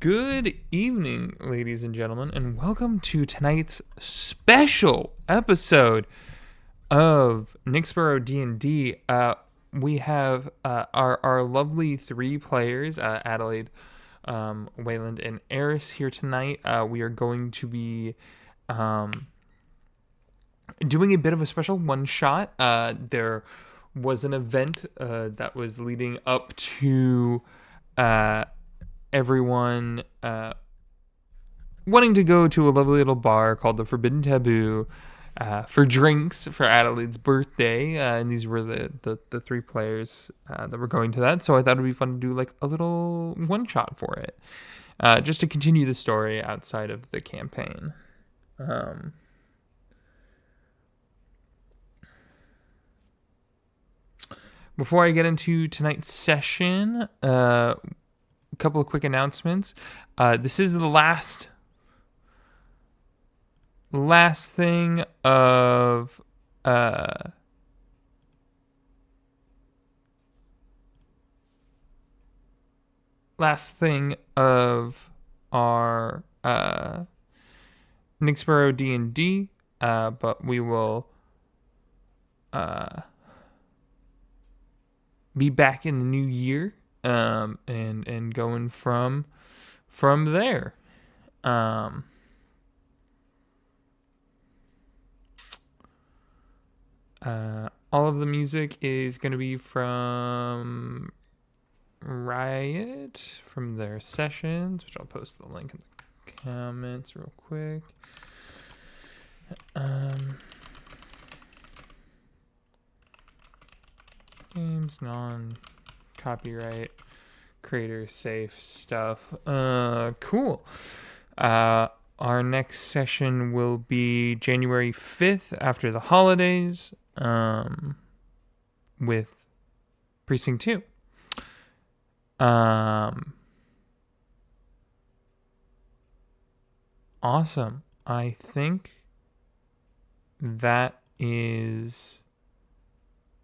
Good evening, ladies and gentlemen, and welcome to tonight's special episode of Nyxborough D&D. We have our lovely three players, Adelaide, Wayland, and Eris here tonight. We are going to be doing a bit of a special one-shot. There was an event that was leading up to everyone wanting to go to a lovely little bar called the Forbidden Taboo for drinks for Adelaide's birthday, and these were the three players that were going to that. So I thought it'd be fun to do like a little one shot for it, just to continue the story outside of the campaign. Before I get into tonight's session, a couple of quick announcements. This is the last thing of our Nyxborough D&D, but we will be back in the new year, and going from there. All of the music is going to be from Riot, from their sessions, which I'll post the link in the comments real quick. Games, non-copyright, creator safe stuff. Cool. Our next session will be January 5th after the holidays, with Precinct 2. Awesome. I think that is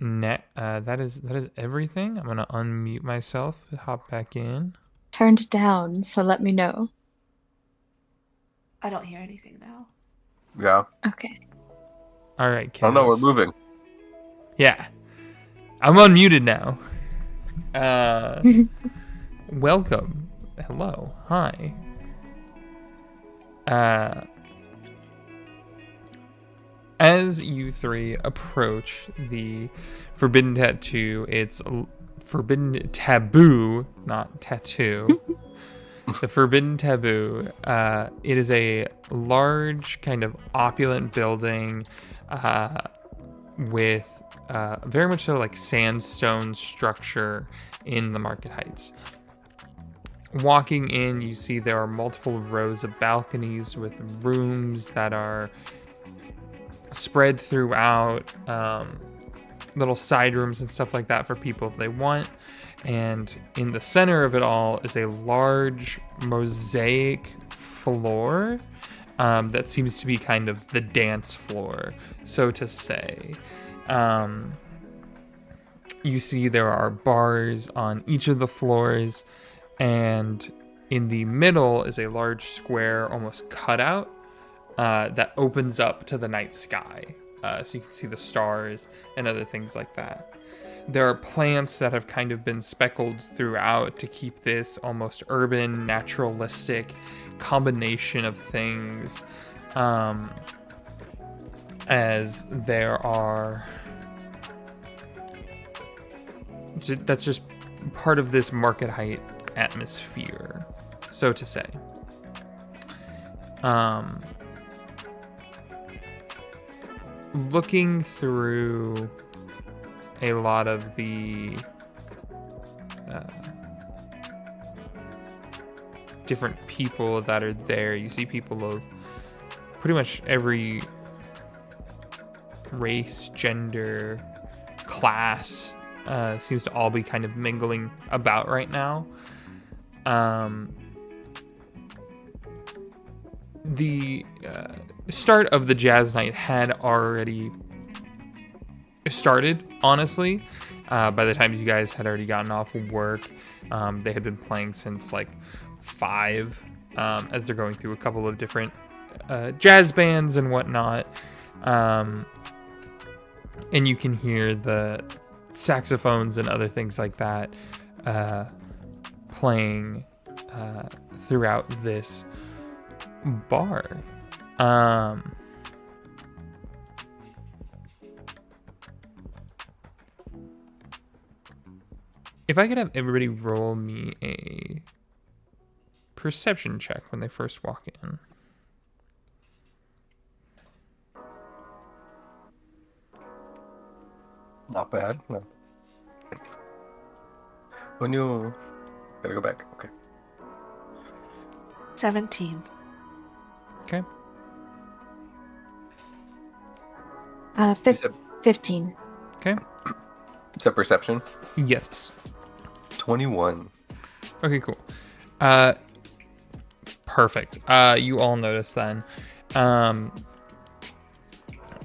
that is everything. I'm gonna unmute myself, hop back in. Turned down, so let me know. I don't hear anything now. Yeah. Okay. All right, kiddos. Oh no, we're moving. Yeah, I'm unmuted now. Welcome. Hello. Hi. As you three approach the Forbidden Tattoo, it's Forbidden Taboo, not tattoo. The Forbidden Taboo. It is a large, kind of opulent building with very much so like sandstone structure in the Market Heights. Walking in, you see there are multiple rows of balconies with rooms that are spread throughout, little side rooms and stuff like that for people if they want. And in the center of it all is a large mosaic floor that seems to be kind of the dance floor, so to say. You see there are bars on each of the floors, and in the middle is a large square, almost cutout, that opens up to the night sky. So you can see the stars and other things like that. There are plants that have kind of been speckled throughout to keep this almost urban, naturalistic combination of things. As there are... That's just part of this Market Height atmosphere, so to say. Looking through a lot of the different people that are there, you see people of pretty much every race, gender, class. Seems to all be kind of mingling about right now. The start of the jazz night had already started, honestly. By the time you guys had already gotten off of work, they had been playing since like 5, as they're going through a couple of different jazz bands and whatnot. And you can hear the saxophones and other things like that playing throughout this bar. If I could have everybody roll me a perception check when they first walk in. Not bad. No. When you gotta go back. Okay. 17. Okay. You said, 15. Okay. you said perception? Yes. 21. Okay, cool. Perfect. You all notice then.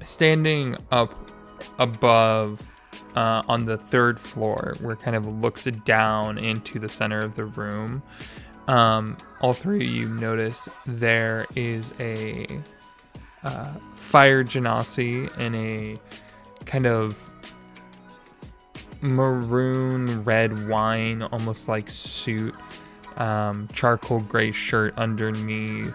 Standing up above on the 3rd floor, where it kind of looks down into the center of the room, all 3 of you notice there is a fire genasi in a kind of maroon red wine, almost like suit, charcoal gray shirt underneath.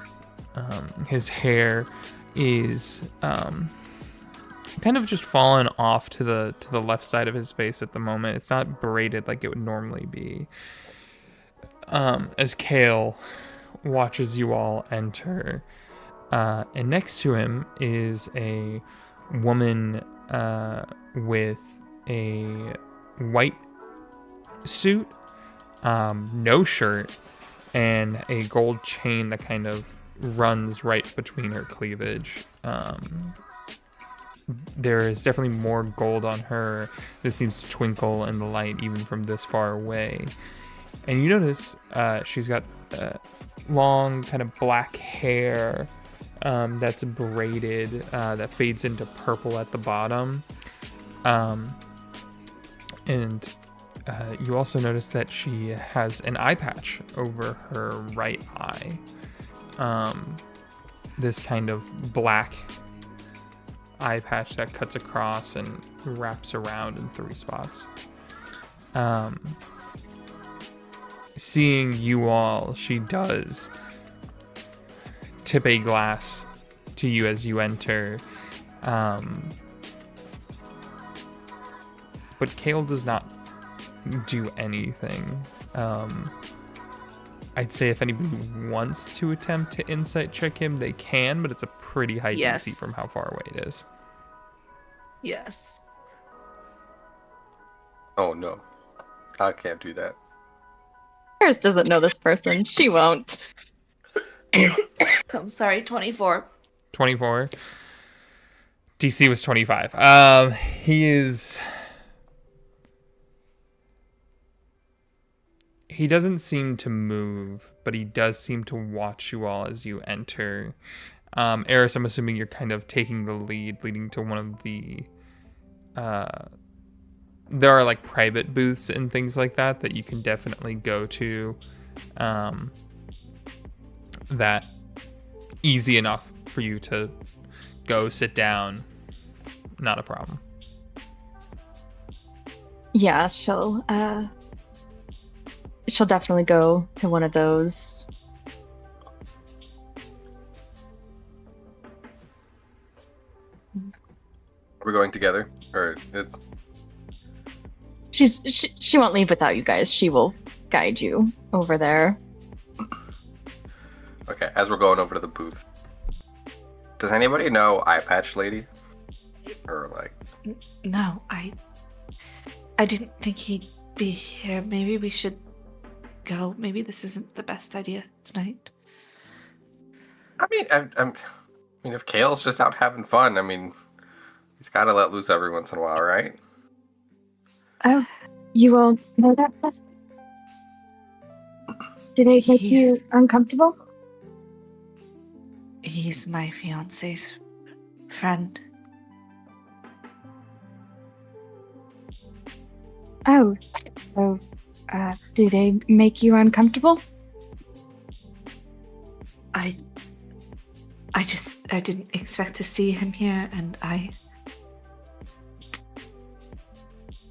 His hair is kind of just fallen off to the left side of his face at the moment. It's not braided like it would normally be. As Kale watches you all enter, and next to him is a woman with a white suit, no shirt, and a gold chain that kind of runs right between her cleavage. There is definitely more gold on her that seems to twinkle in the light even from this far away. And you notice she's got long kind of black hair that's braided, that fades into purple at the bottom. And you also notice that she has an eye patch over her right eye. This kind of black eye patch that cuts across and wraps around in 3 spots. Seeing you all, she does tip a glass to you as you enter. But Kale does not do anything. I'd say if anybody wants to attempt to insight check him, they can, but it's a pretty high DC from how far away it is. Yes. Oh no. I can't do that. Paris doesn't know this person. She won't. I'm sorry, 24. 24. DC was 25. He doesn't seem to move, but he does seem to watch you all as you enter. Eris, I'm assuming you're kind of taking the lead, leading to one of the... there are like private booths and things like that you can definitely go to. That easy enough for you to go sit down. Not a problem. Yeah, she'll definitely go to one of those. We're going together, or it's... She won't leave without you guys. She will guide you over there. Okay, as we're going over to the booth, does anybody know Eye Patch Lady? Or like... No, I didn't think he'd be here. Maybe we should go. Maybe this isn't the best idea tonight. I mean, if Kale's just out having fun, I mean, he's got to let loose every once in a while, right? Oh, you all know that person? Did they make you uncomfortable? He's my fiance's friend. Oh, so, do they make you uncomfortable? I didn't expect to see him here, and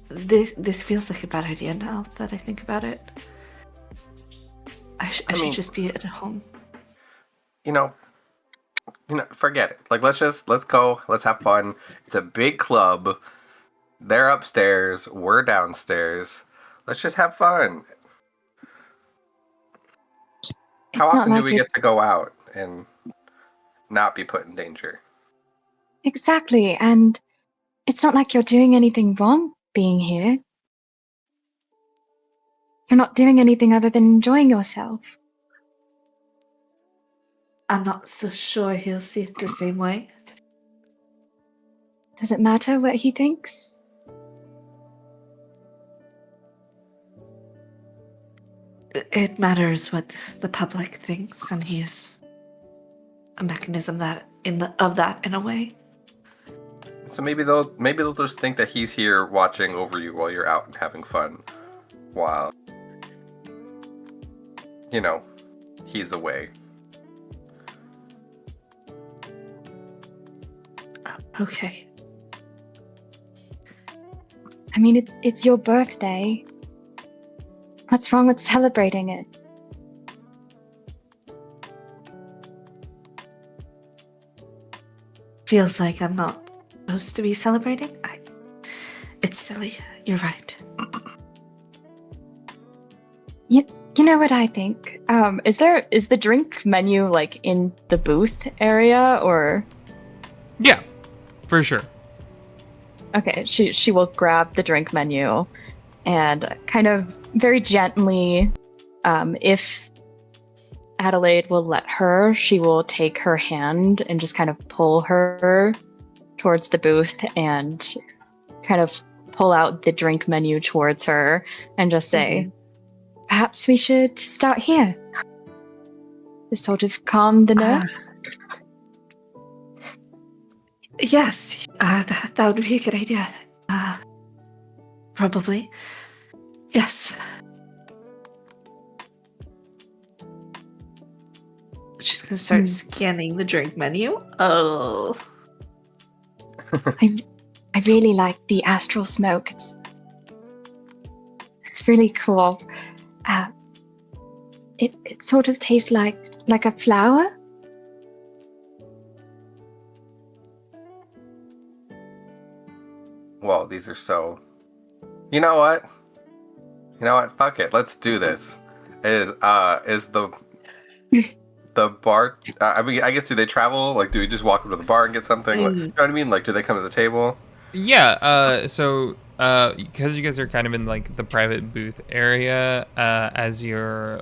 this feels like a bad idea now that I think about it. I should mean, just be at home. You know, forget it. Like, let's go. Let's have fun. It's a big club. They're upstairs. We're downstairs. Let's just have fun. How often do we get to go out and not be put in danger? Exactly, and it's not like you're doing anything wrong being here. You're not doing anything other than enjoying yourself. I'm not so sure he'll see it the same way. Does it matter what he thinks? It matters what the public thinks, and he is a mechanism of that in a way. So maybe they'll just think that he's here watching over you while you're out and having fun, while he's away. Okay. I mean, it's your birthday. What's wrong with celebrating it? Feels like I'm not supposed to be celebrating. It's silly. You're right. You know what I think? Is the drink menu like in the booth area or? Yeah, for sure. Okay, she will grab the drink menu and kind of very gently, if Adelaide will let her, she will take her hand and just kind of pull her towards the booth and kind of pull out the drink menu towards her and just say, perhaps we should start here. To sort of calm the nerves. Yes, that would be a good idea. Probably. Yes. She's gonna start scanning the drink menu. Oh. I really like the astral smoke. It's really cool. It sort of tastes like a flower. Whoa, these are so... You know what? Fuck it. Let's do this. Is the bar... I mean, I guess, do they travel? Like, do we just walk up to the bar and get something? Like, you know what I mean? Like, do they come to the table? Yeah, so because you guys are kind of in like the private booth area, as you're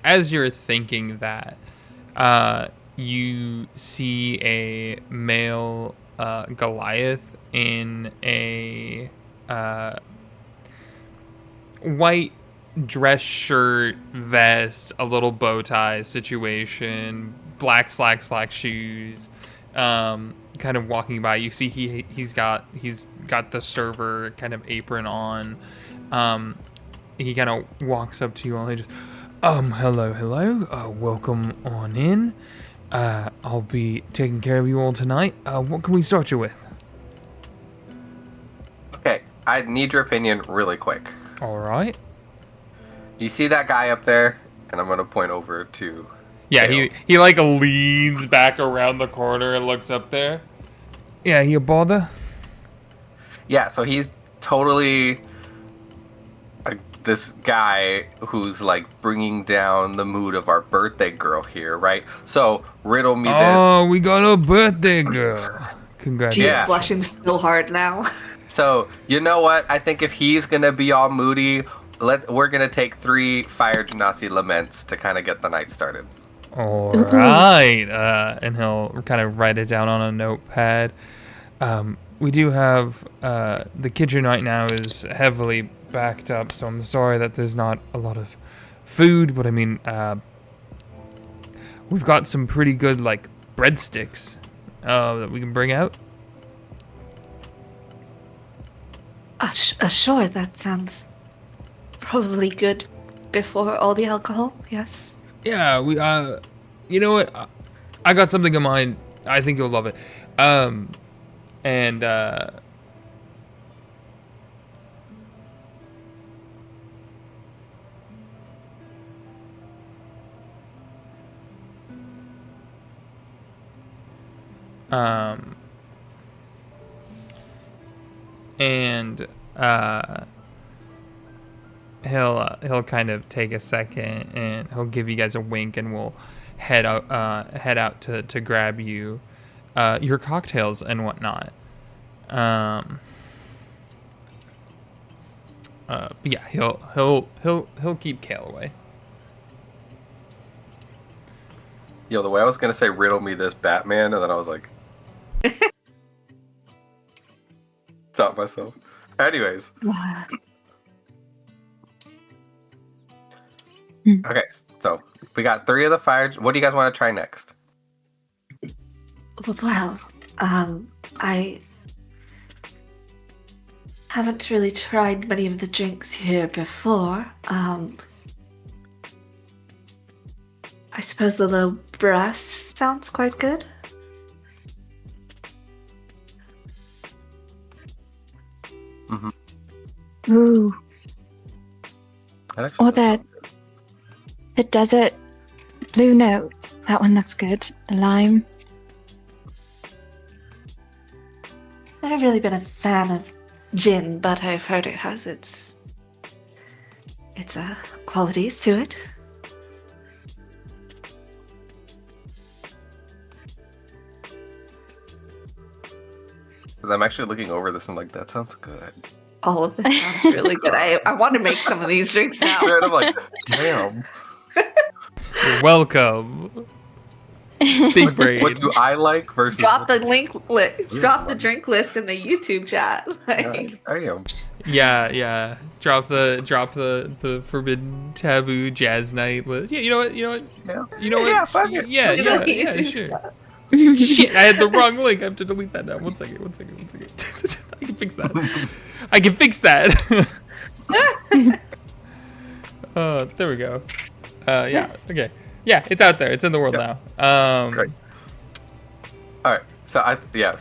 as you're thinking that, you see a male Goliath in a white dress shirt, vest, a little bow tie situation, black slacks, black shoes, kind of walking by. You see he's got the server kind of apron on. He kind of walks up to you all and just, hello, welcome on in. I'll be taking care of you all tonight. What can we start you with? Okay, I need your opinion really quick. All right. Do you see that guy up there? And I'm gonna point over to... Yeah, Dale. he like leans back around the corner and looks up there. Yeah, you bother? Yeah, so he's totally this guy who's like bringing down the mood of our birthday girl here, right? So riddle me this. Oh, we got a birthday girl. Congrats. She's Yeah. blushing so hard now. So you know what? I think if he's gonna be all moody, we're gonna take 3 Fire Genasi laments to kind of get the night started. All right. And he'll kind of write it down on a notepad. We do have the kitchen right now is heavily backed up, so I'm sorry that there's not a lot of food, but I mean, we've got some pretty good like breadsticks that we can bring out. Sure, that sounds probably good before all the alcohol, yes. Yeah, we you know what? I got something in mind. I think you'll love it. And um and he'll kind of take a second and he'll give you guys a wink and we'll head out to grab you your cocktails and whatnot. But yeah, he'll keep Kale away. Yo, the way I was gonna say riddle me this Batman, and then I was like, stop myself. Anyways. Okay, so we got 3 of the fire. What do you guys want to try next? Well, I haven't really tried many of the drinks here before. I suppose the low brass sounds quite good. Mm-hmm. Ooh. Or That the desert blue note. That one looks good. The lime. Never really been a fan of gin, but I've heard it has its qualities to it. I'm actually looking over this and like, that sounds good. All of this sounds really good. I want to make some of these drinks now. And I'm like, damn. You're welcome. Big brain. What do I like versus Drop the drop the drink list in the YouTube chat. Like, I am. Yeah. Drop the Forbidden Taboo Jazz Night list. Yeah, you know what? Yeah. You know what? Yeah, fuck it. Yeah, YouTube sure. chat. Shit, I had the wrong link. I have to delete that now. One second. I can fix that. There we go. Yeah, okay. Yeah, it's out there. It's in the world now. Great. All right. So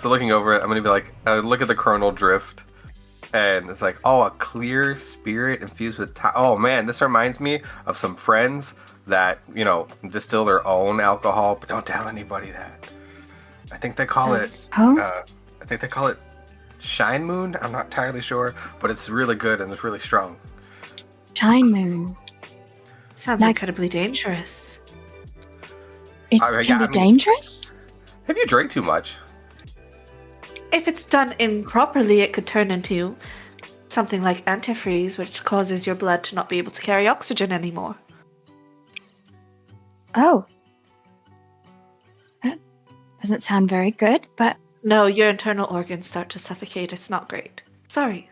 looking over it, I'm gonna be like, look at the Chronal Drift, and it's like, oh, a clear spirit infused with time. Oh man, this reminds me of some friends that distill their own alcohol, but don't tell anybody that. I think they call it. I think they call it Shine Moon. I'm not entirely sure, but it's really good and it's really strong. Shine Moon. Sounds incredibly dangerous. It can be dangerous? Have you drank too much? If it's done improperly, it could turn into something like antifreeze, which causes your blood to not be able to carry oxygen anymore. Oh. That doesn't sound very good, but... No, your internal organs start to suffocate. It's not great. Sorry.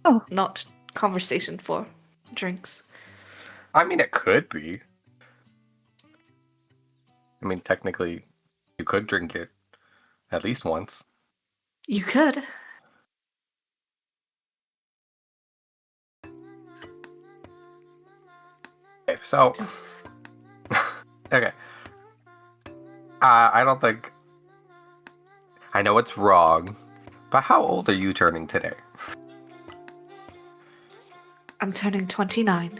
Oh. Not conversation for drinks. I mean, it could be. I mean, technically, you could drink it at least once. You could. Okay, so... okay. I don't think... I know it's wrong, but how old are you turning today? I'm turning 29.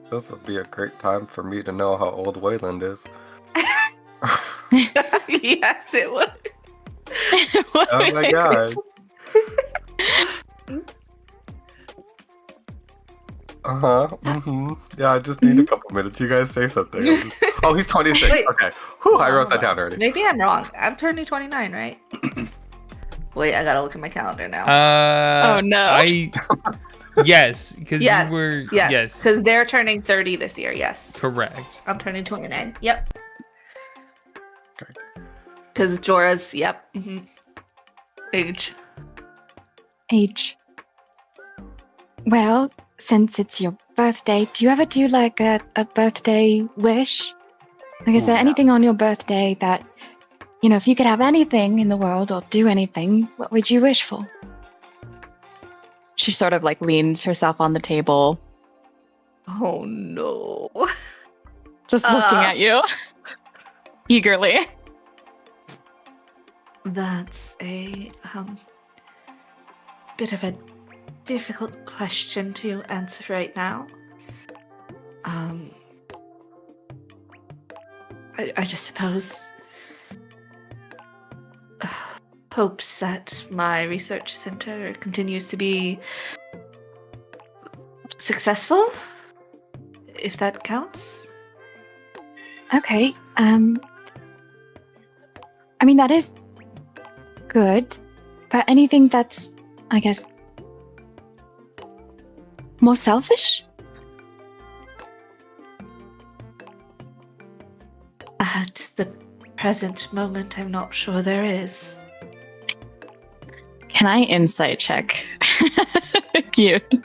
This would be a great time for me to know how old Wayland is. Yes, it would. Oh my god. Yeah, I just need a couple minutes. You guys say something. Oh, he's 26. Wait. Okay. Whew, I wrote that down already. Maybe I'm wrong. I'm turning 29, right? Wait, I gotta look at my calendar now. Oh no. Yes, because yes, you were... yes, because they're turning 30 this year, yes. Correct. I'm turning 29, yep. Great. Because Jorah's, yep. Age. Well, since it's your birthday, do you ever do like a birthday wish? Like, is there anything on your birthday that if you could have anything in the world or do anything, what would you wish for? She sort of like leans herself on the table, Oh no. just looking at you eagerly. That's a bit of a difficult question to answer right now. I just suppose hopes that my research center continues to be successful, if that counts. Okay. I mean, that is good, but anything that's, I guess, more selfish? At the present moment, I'm not sure there is. Can I insight check? Cute.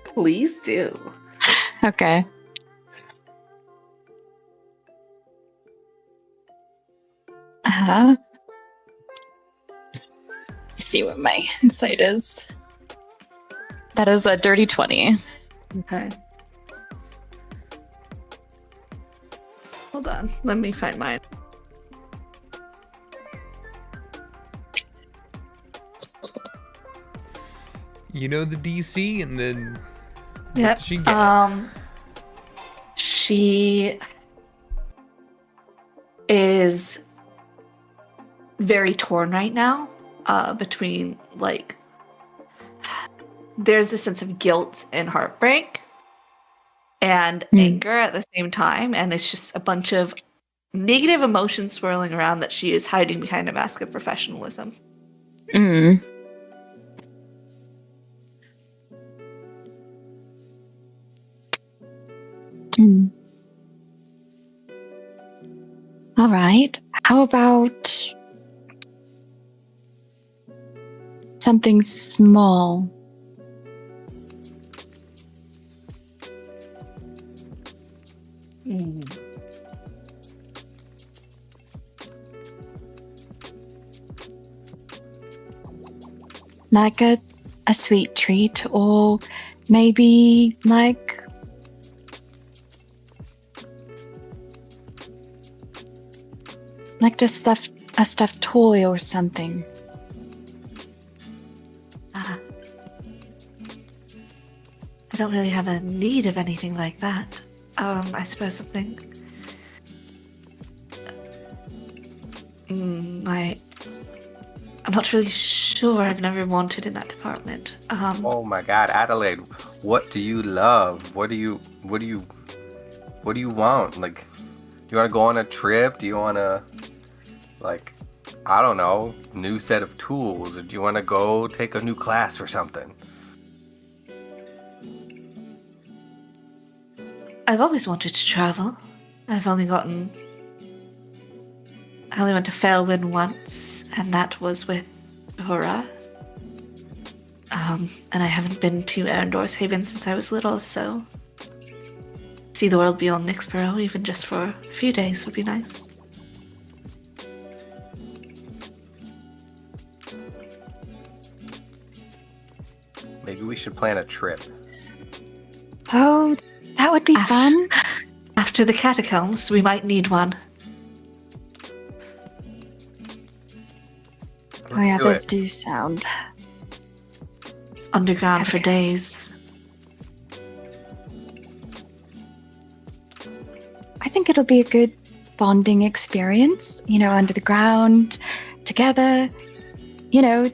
Please do. Okay. See what my insight is. That is a dirty 20. Okay. Hold on. Let me find mine. You know the DC, and then what Yep. does she get? She is very torn right now, between like there's a sense of guilt and heartbreak and anger at the same time, and it's just a bunch of negative emotions swirling around that she is hiding behind a mask of professionalism. All right. How about something small? Like a sweet treat, or maybe like just a stuffed toy or something. I don't really have a need of anything like that. I suppose something. I'm not really sure. I've never wanted in that department. Oh my God, Adelaide, what do you love? What do you want? Like, do you want to go on a trip? Do you want to, like, I don't know, new set of tools? Or do you want to go take a new class or something? I've always wanted to travel. I only went to Failwind once, and that was with Hora. And I haven't been to Arendor's Haven since I was little, so see the world beyond Nyxborough, even just for a few days, would be nice. Maybe we should plan a trip. Oh, that would be fun. After the catacombs, we might need one. Oh yeah, those do sound underground for days. I think it'll be a good bonding experience, under the ground, together. We'll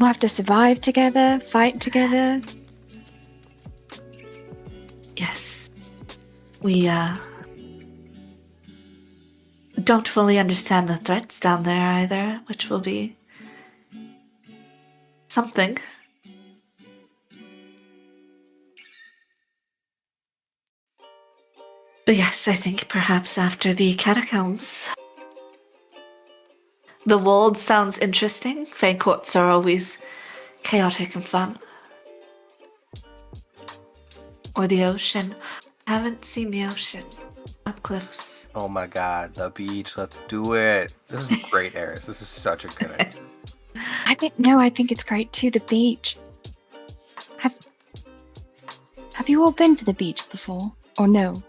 have to survive together, fight together. Yes. We, don't fully understand the threats down there either, which will be something. But yes, I think perhaps after the catacombs. The Wold sounds interesting. Fae courts are always chaotic and fun. Or the ocean. I haven't seen the ocean up close. Oh my god, the beach. Let's do it. This is great, Eris. This is such a good idea. I think it's great too. The beach. Have you all been to the beach before, or no?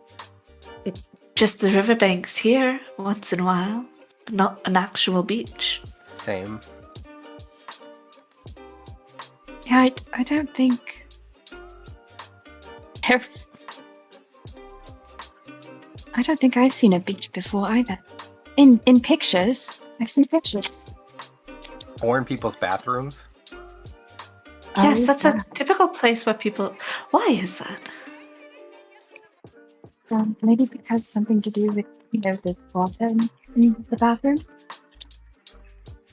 Just the riverbanks here, once in a while, but not an actual beach. Same. Yeah, I don't think. I don't think I've seen a beach before either. In pictures, I've seen pictures. Or in people's bathrooms. Yes, Oh, that's a typical place where people. Why is that? Maybe because something to do with this water in the bathroom.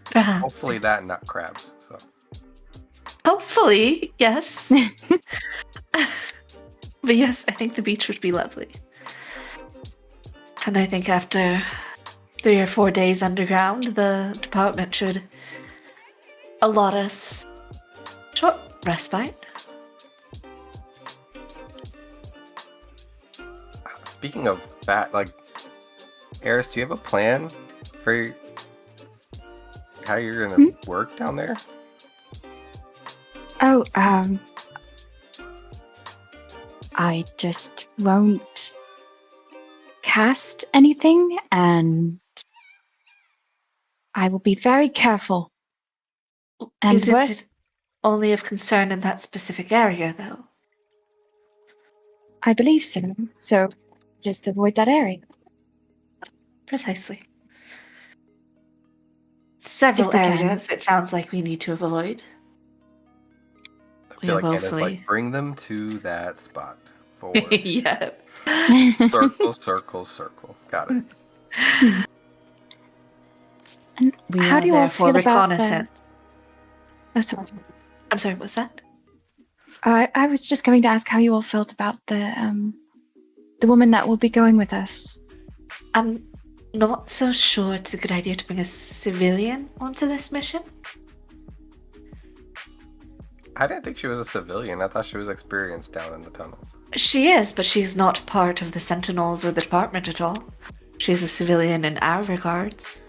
Perhaps. Hopefully yes. that and not crabs. So Hopefully, yes. But yes, I think the beach would be lovely. And I think after 3 or 4 days underground, the department should allot us short respite. speaking of that, like, Eris, do you have a plan for how you're gonna work down there? Oh, I just won't cast anything, and I will be very careful. And Isn't worse, it only of concern in that specific area, though? I believe so. So just avoid that area. Precisely. Several If we can. areas it sounds like we need to avoid. I feel like Anna's woefully- like, bring them to that spot. Forward. Yeah. Circle, circle, circle. Got it. And We how are do you all there for feel about the... reconnaissance. Oh, sorry. I'm sorry, what's that? I was just going to ask how you all felt about the woman that will be going with us. I'm not so sure it's a good idea to bring a civilian onto this mission. I didn't think she was a civilian. I thought she was experienced down in the tunnels. She is, but she's not part of the Sentinels or the department at all. She's a civilian in our regards.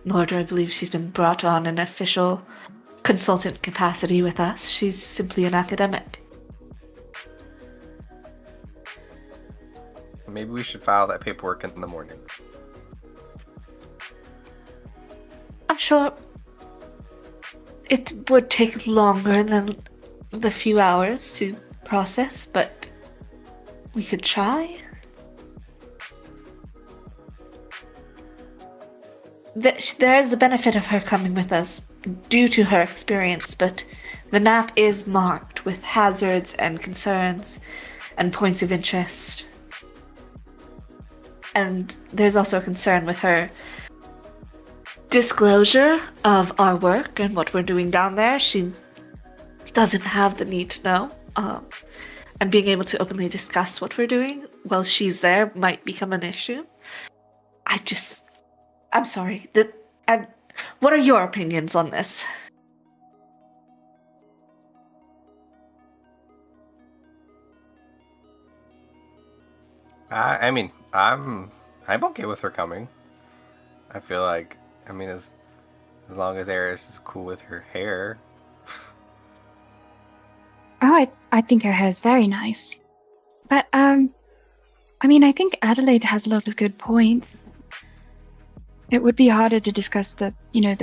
Nor do I believe she's been brought on in official consultant capacity with us. She's simply an academic. Maybe we should file that paperwork in the morning. I'm sure it would take longer than the few hours to process, but we could try. There is the benefit of her coming with us due to her experience, but the map is marked with hazards and concerns and points of interest. And there's also a concern with her disclosure of our work and what we're doing down there. She doesn't have the need to know. And being able to openly discuss what we're doing while she's there might become an issue. I'm sorry. What are your opinions on this? I mean, I'm okay with her coming. I feel like, I mean, as long as Eris is cool with her hair. Oh, I think her hair's very nice. But, I mean, I think Adelaide has a lot of good points. It would be harder to discuss the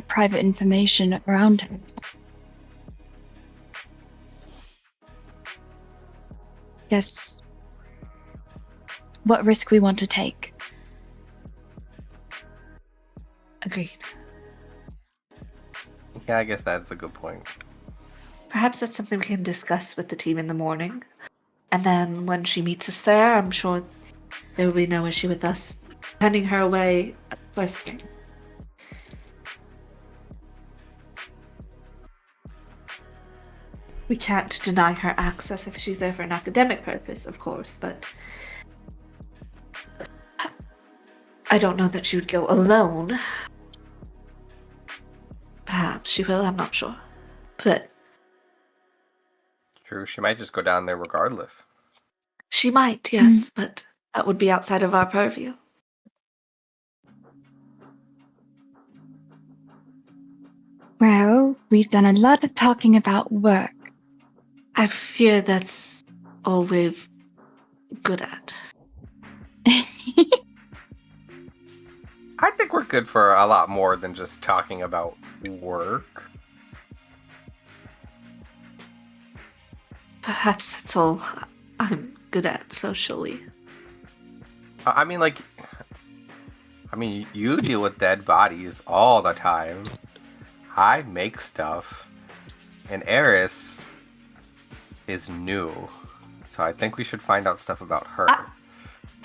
private information around her. Guess what risk we want to take. Agreed. Yeah, I guess that's a good point. Perhaps that's something we can discuss with the team in the morning. And then when she meets us there, I'm sure there will be no issue with us turning her away first thing. We can't deny her access if she's there for an academic purpose, of course, but I don't know that she would go alone. Perhaps she will, I'm not sure. But True, she might just go down there regardless. She might, yes, but that would be outside of our purview. Well, we've done a lot of talking about work. I fear that's all we're good at. I think we're good for a lot more than just talking about work. Perhaps that's all I'm good at socially. I mean, you deal with dead bodies all the time. I make stuff. And Eris is new. So I think we should find out stuff about her.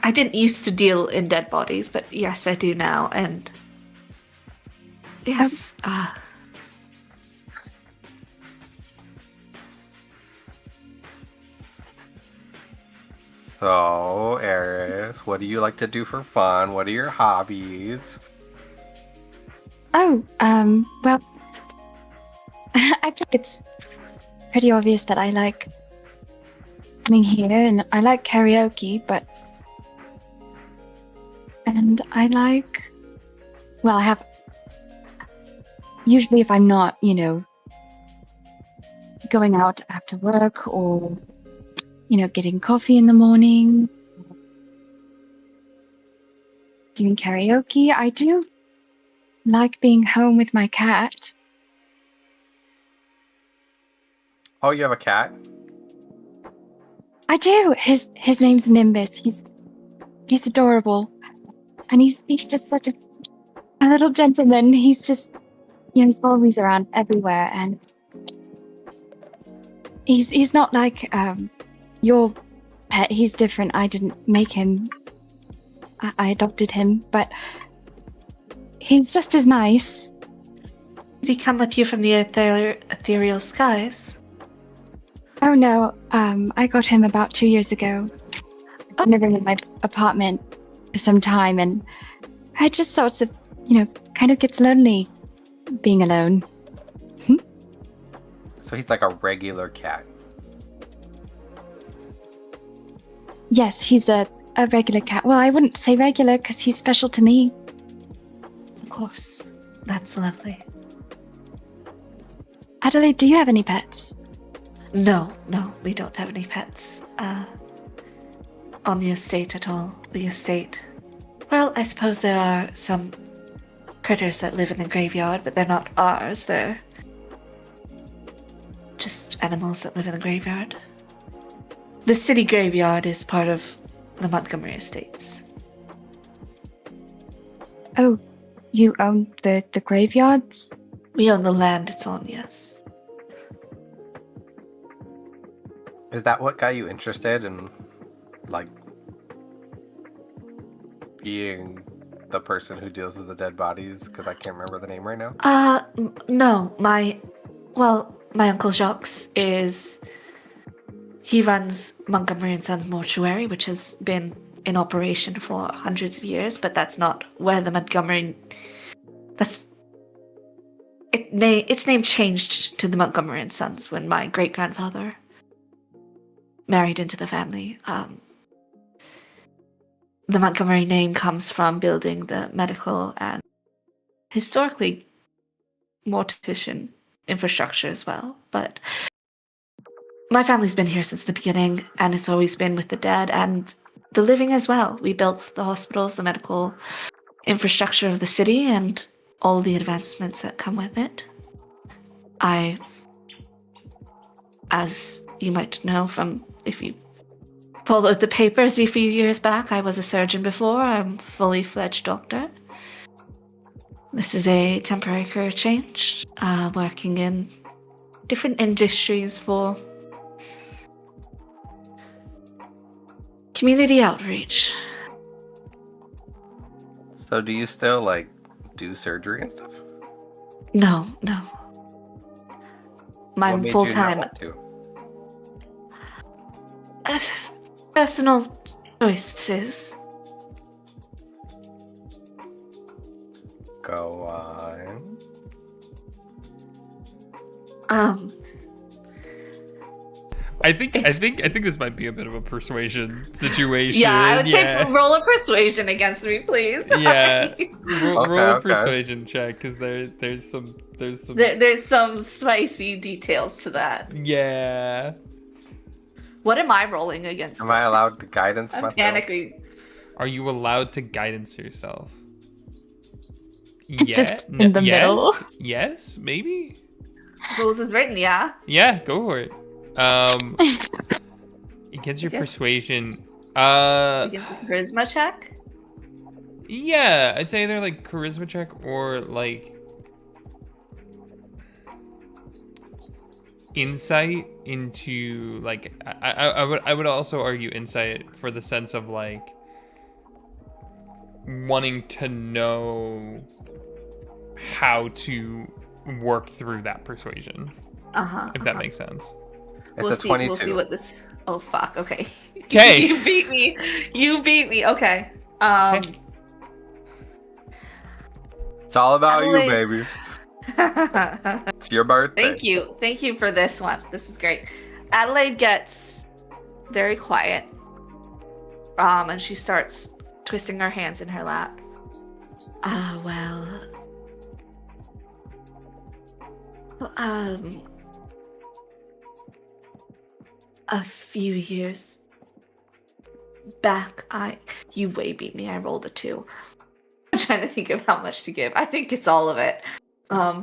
I didn't used to deal in dead bodies, but yes, I do now, and yes, So, Eris, what do you like to do for fun? What are your hobbies? Oh, well, I think it's pretty obvious that I like coming here, and I like karaoke, and I like, well, I have, usually if I'm not, going out after work or, getting coffee in the morning, doing karaoke, I do like being home with my cat. Oh, you have a cat? I do. His name's Nimbus. He's adorable. And he's just such a little gentleman. He's just, he's always around everywhere, and he's not like your pet. He's different. I didn't make him. I adopted him, but he's just as nice. did he come with you from the ethereal skies? Oh no, I got him about 2 years ago. I've been living in my apartment for some time, and I just sort of, kind of gets lonely being alone. So he's like a regular cat. Yes, he's a regular cat. Well, I wouldn't say regular because he's special to me. Of course. That's lovely. Adelaide, do you have any pets? No, we don't have any pets on the estate at all. The estate. Well, I suppose there are some critters that live in the graveyard, but they're not ours. They're just animals that live in the graveyard. The city graveyard is part of the Montgomery estates. Oh, you own the graveyards? We own the land it's on, yes. Is that what got you interested in, being the person who deals with the dead bodies? Because I can't remember the name right now. No. My Uncle Jacques he runs Montgomery and Sons Mortuary, which has been in operation for hundreds of years, but that's not where the Montgomery... Its name changed to the Montgomery and Sons when my great-grandfather married into the family. The Montgomery name comes from building the medical and historically mortician infrastructure as well. But my family's been here since the beginning, and it's always been with the dead and the living as well. We built the hospitals, the medical infrastructure of the city, and all the advancements that come with it. As you might know from if you followed the papers a few years back, I was a surgeon before. I'm a fully fledged doctor. This is a temporary career change, working in different industries for community outreach. So do you still, do surgery and stuff? No. What I'm made full you not time. want to? Personal choices. Go on. I think this might be a bit of a persuasion situation. Yeah, I would say roll a persuasion against me, please. Yeah, roll a Okay. persuasion check because there's some There's some spicy details to that. yeah. What am I rolling against? Am I allowed to guidance I'm myself? panicking. Are you allowed to guidance yourself? Just in the middle. Yes, maybe. Rules is written, yeah. Yeah, go for it. Against your Yes. persuasion. Against a charisma check. Yeah, I'd say either like charisma check or like insight into like I would also argue insight for the sense of like wanting to know how to work through that persuasion, if that makes sense. It's a 22. We'll see what this. Oh fuck. Okay. 'Kay. You beat me. You beat me. Okay. It's all about you, Adelaide. baby. It's your birthday. Thank you. Thank you for this one. This is great. Adelaide gets very quiet. And she starts twisting her hands in her lap. Well. A few years back, you way beat me. I rolled a 2. I'm trying to think of how much to give. I think it's all of it. I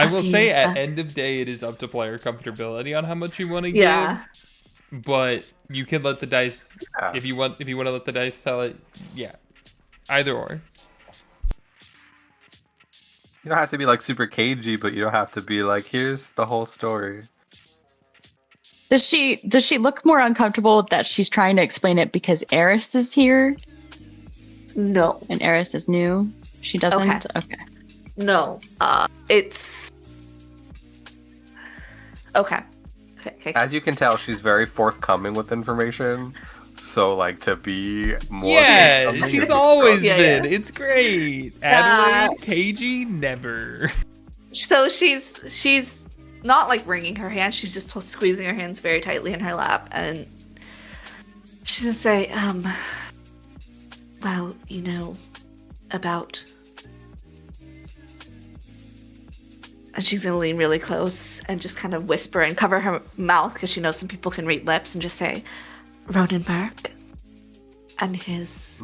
will say at end of day it is up to player comfortability on how much you want to Yeah. give. But you can let the dice Yeah. if you want to let the dice tell it. Yeah. Either or. You don't have to be like super cagey, but you don't have to be like, here's the whole story. Does she look more uncomfortable that she's trying to explain it because Eris is here No. and Eris is new? She doesn't? Okay. No. It's okay. Okay. As you can tell, she's very forthcoming with information. So, like, to be more... Yeah, forthcoming she's is always Yeah, been. yeah. It's great. Adelaide, cagey, never. So she's not like wringing her hands. She's just squeezing her hands very tightly in her lap, and she's gonna say, well, you know, about. And she's gonna lean really close and just kind of whisper and cover her mouth because she knows some people can read lips, and just say, Ronenberg and his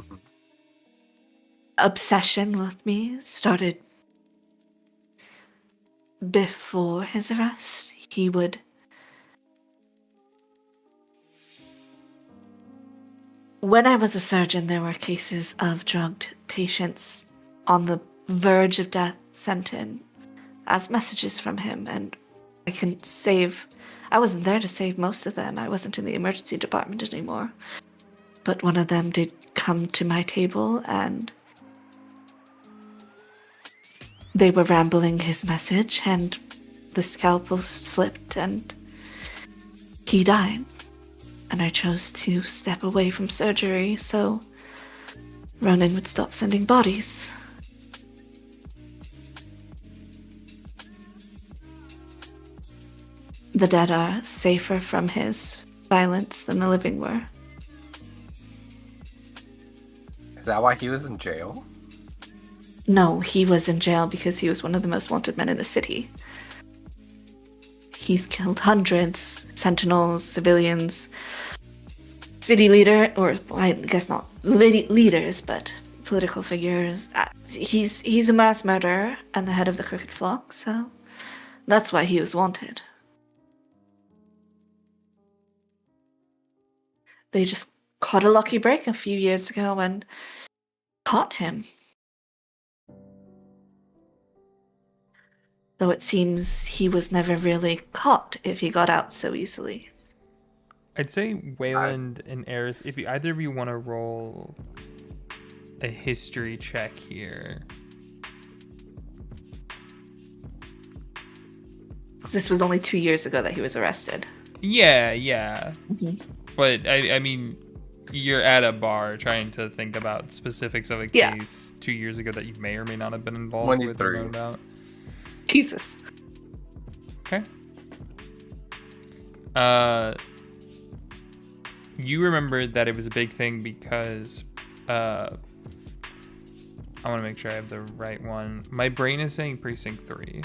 obsession with me started before his arrest. He would when I was a surgeon, there were cases of drugged patients on the verge of death sent in as messages from him, and I wasn't there to save most of them. I wasn't in the emergency department anymore. But one of them did come to my table, and they were rambling his message, and the scalpel slipped, and he died. And I chose to step away from surgery so Ronan would stop sending bodies. The dead are safer from his violence than the living were. Is that why he was in jail? No, he was in jail because he was one of the most wanted men in the city. He's killed hundreds, sentinels, civilians, city leader, or I guess not leaders, but political figures. He's a mass murderer and the head of the Crooked Flock, so that's why he was wanted. They just caught a lucky break a few years ago and caught him. Though it seems he was never really caught if he got out so easily. I'd say Wayland and Eris, if either of you want to roll a history check here. This was only 2 years ago that he was arrested. Yeah. Mm-hmm. But I mean, you're at a bar trying to think about specifics of a case 2 years ago that you may or may not have been involved with or known about. Jesus. Okay. You remember that it was a big thing because I want to make sure I have the right one. My brain is saying Precinct 3.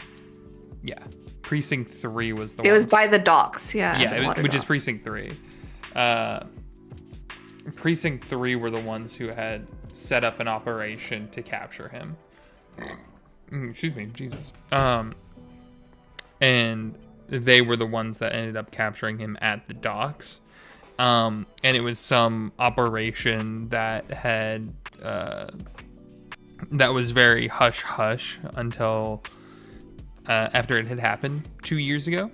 Yeah. Precinct 3 was the one. It was by the docks, yeah. Yeah, which is Precinct 3. Precinct 3 were the ones who had set up an operation to capture him. Excuse me, Jesus. And they were the ones that ended up capturing him at the docks. And it was some operation that had that was very hush hush until after it had happened 2 years ago.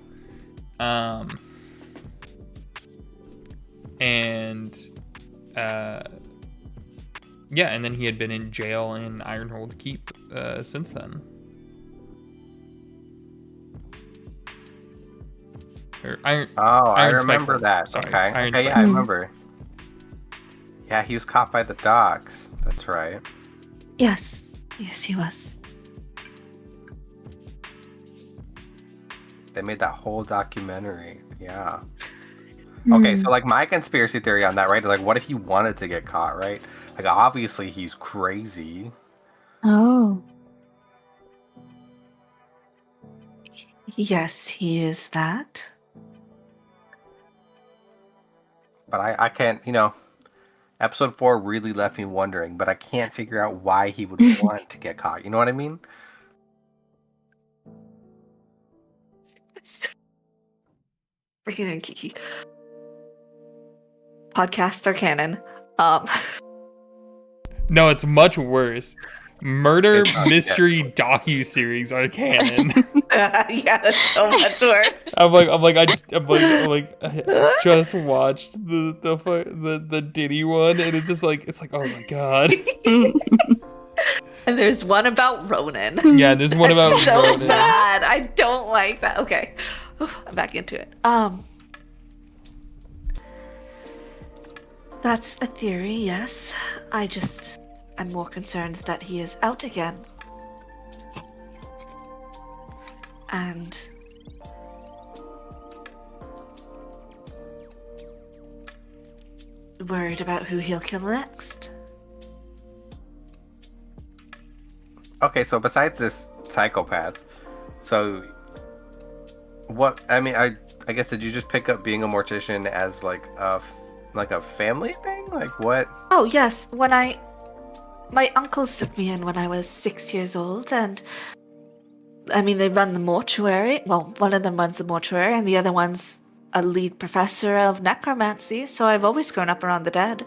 Yeah, and then he had been in jail in Ironhold Keep since then. I remember that. Sorry, okay. Okay, yeah, I remember. Yeah, he was caught by the docks. That's right. Yes. Yes, he was. They made that whole documentary. Yeah. Okay, so like my conspiracy theory on that, right? Is like, what if he wanted to get caught, right? Like, obviously he's crazy. Oh. Yes, he is that. But I can't, episode 4 really left me wondering, but I can't figure out why he would want to get caught. You know what I mean? Freaking and Kiki. Podcasts are canon. No, it's much worse. Murder mystery docu-series are canon. Yeah, that's so much worse. I just watched the Diddy one, and it's like, oh my god. And there's one about Ronan. Yeah, there's one about so Ronan. bad. I don't like that. Okay, I'm back into it. That's a theory, yes. I'm more concerned that he is out again. And worried about who he'll kill next. Okay, so besides this psychopath, so what? I mean, I guess did you just pick up being a mortician as like a family thing? Like what? Oh yes, my uncles took me in when I was 6 years old, and I mean they run the mortuary. Well, one of them runs the mortuary, and the other one's a lead professor of necromancy. So I've always grown up around the dead.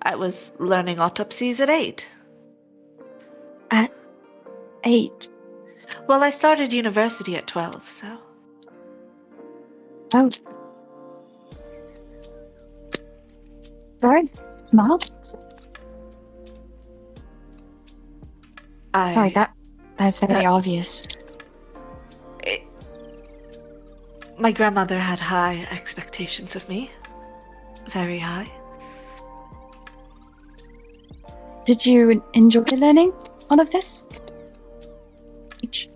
I was learning autopsies at 8. At 8? Well, I started university at 12, so. Oh. Very smart. Sorry, that's very obvious. My grandmother had high expectations of me. Very high. Did you enjoy learning all of this?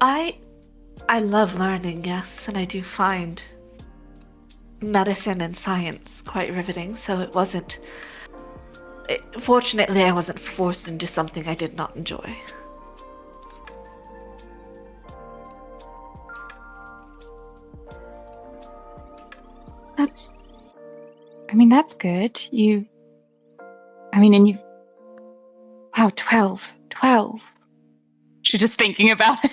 I love learning, yes, and I do find medicine and science quite riveting, so it wasn't... Fortunately, I wasn't forced into something I did not enjoy. That's good. Wow, 12. 12. She's just thinking about it.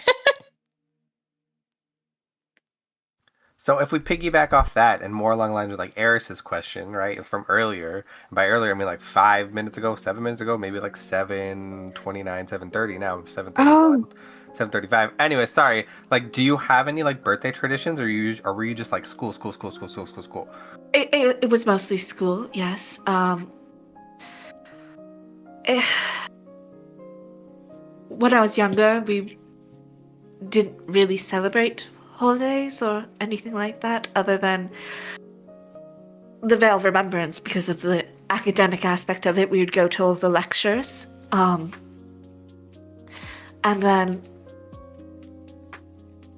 So if we piggyback off that and more along the lines with like Eris's question, right, from earlier, and by earlier I mean like 5 minutes ago, 7 minutes ago, maybe like 7:29, 7:30 now, 7:31. Oh. 7:35. Anyway, sorry. Like, do you have any like birthday traditions, or were you just like school? It was mostly school, yes. When I was younger, we didn't really celebrate holidays or anything like that, other than the Veil of Remembrance. Because of the academic aspect of it, we would go to all the lectures. And then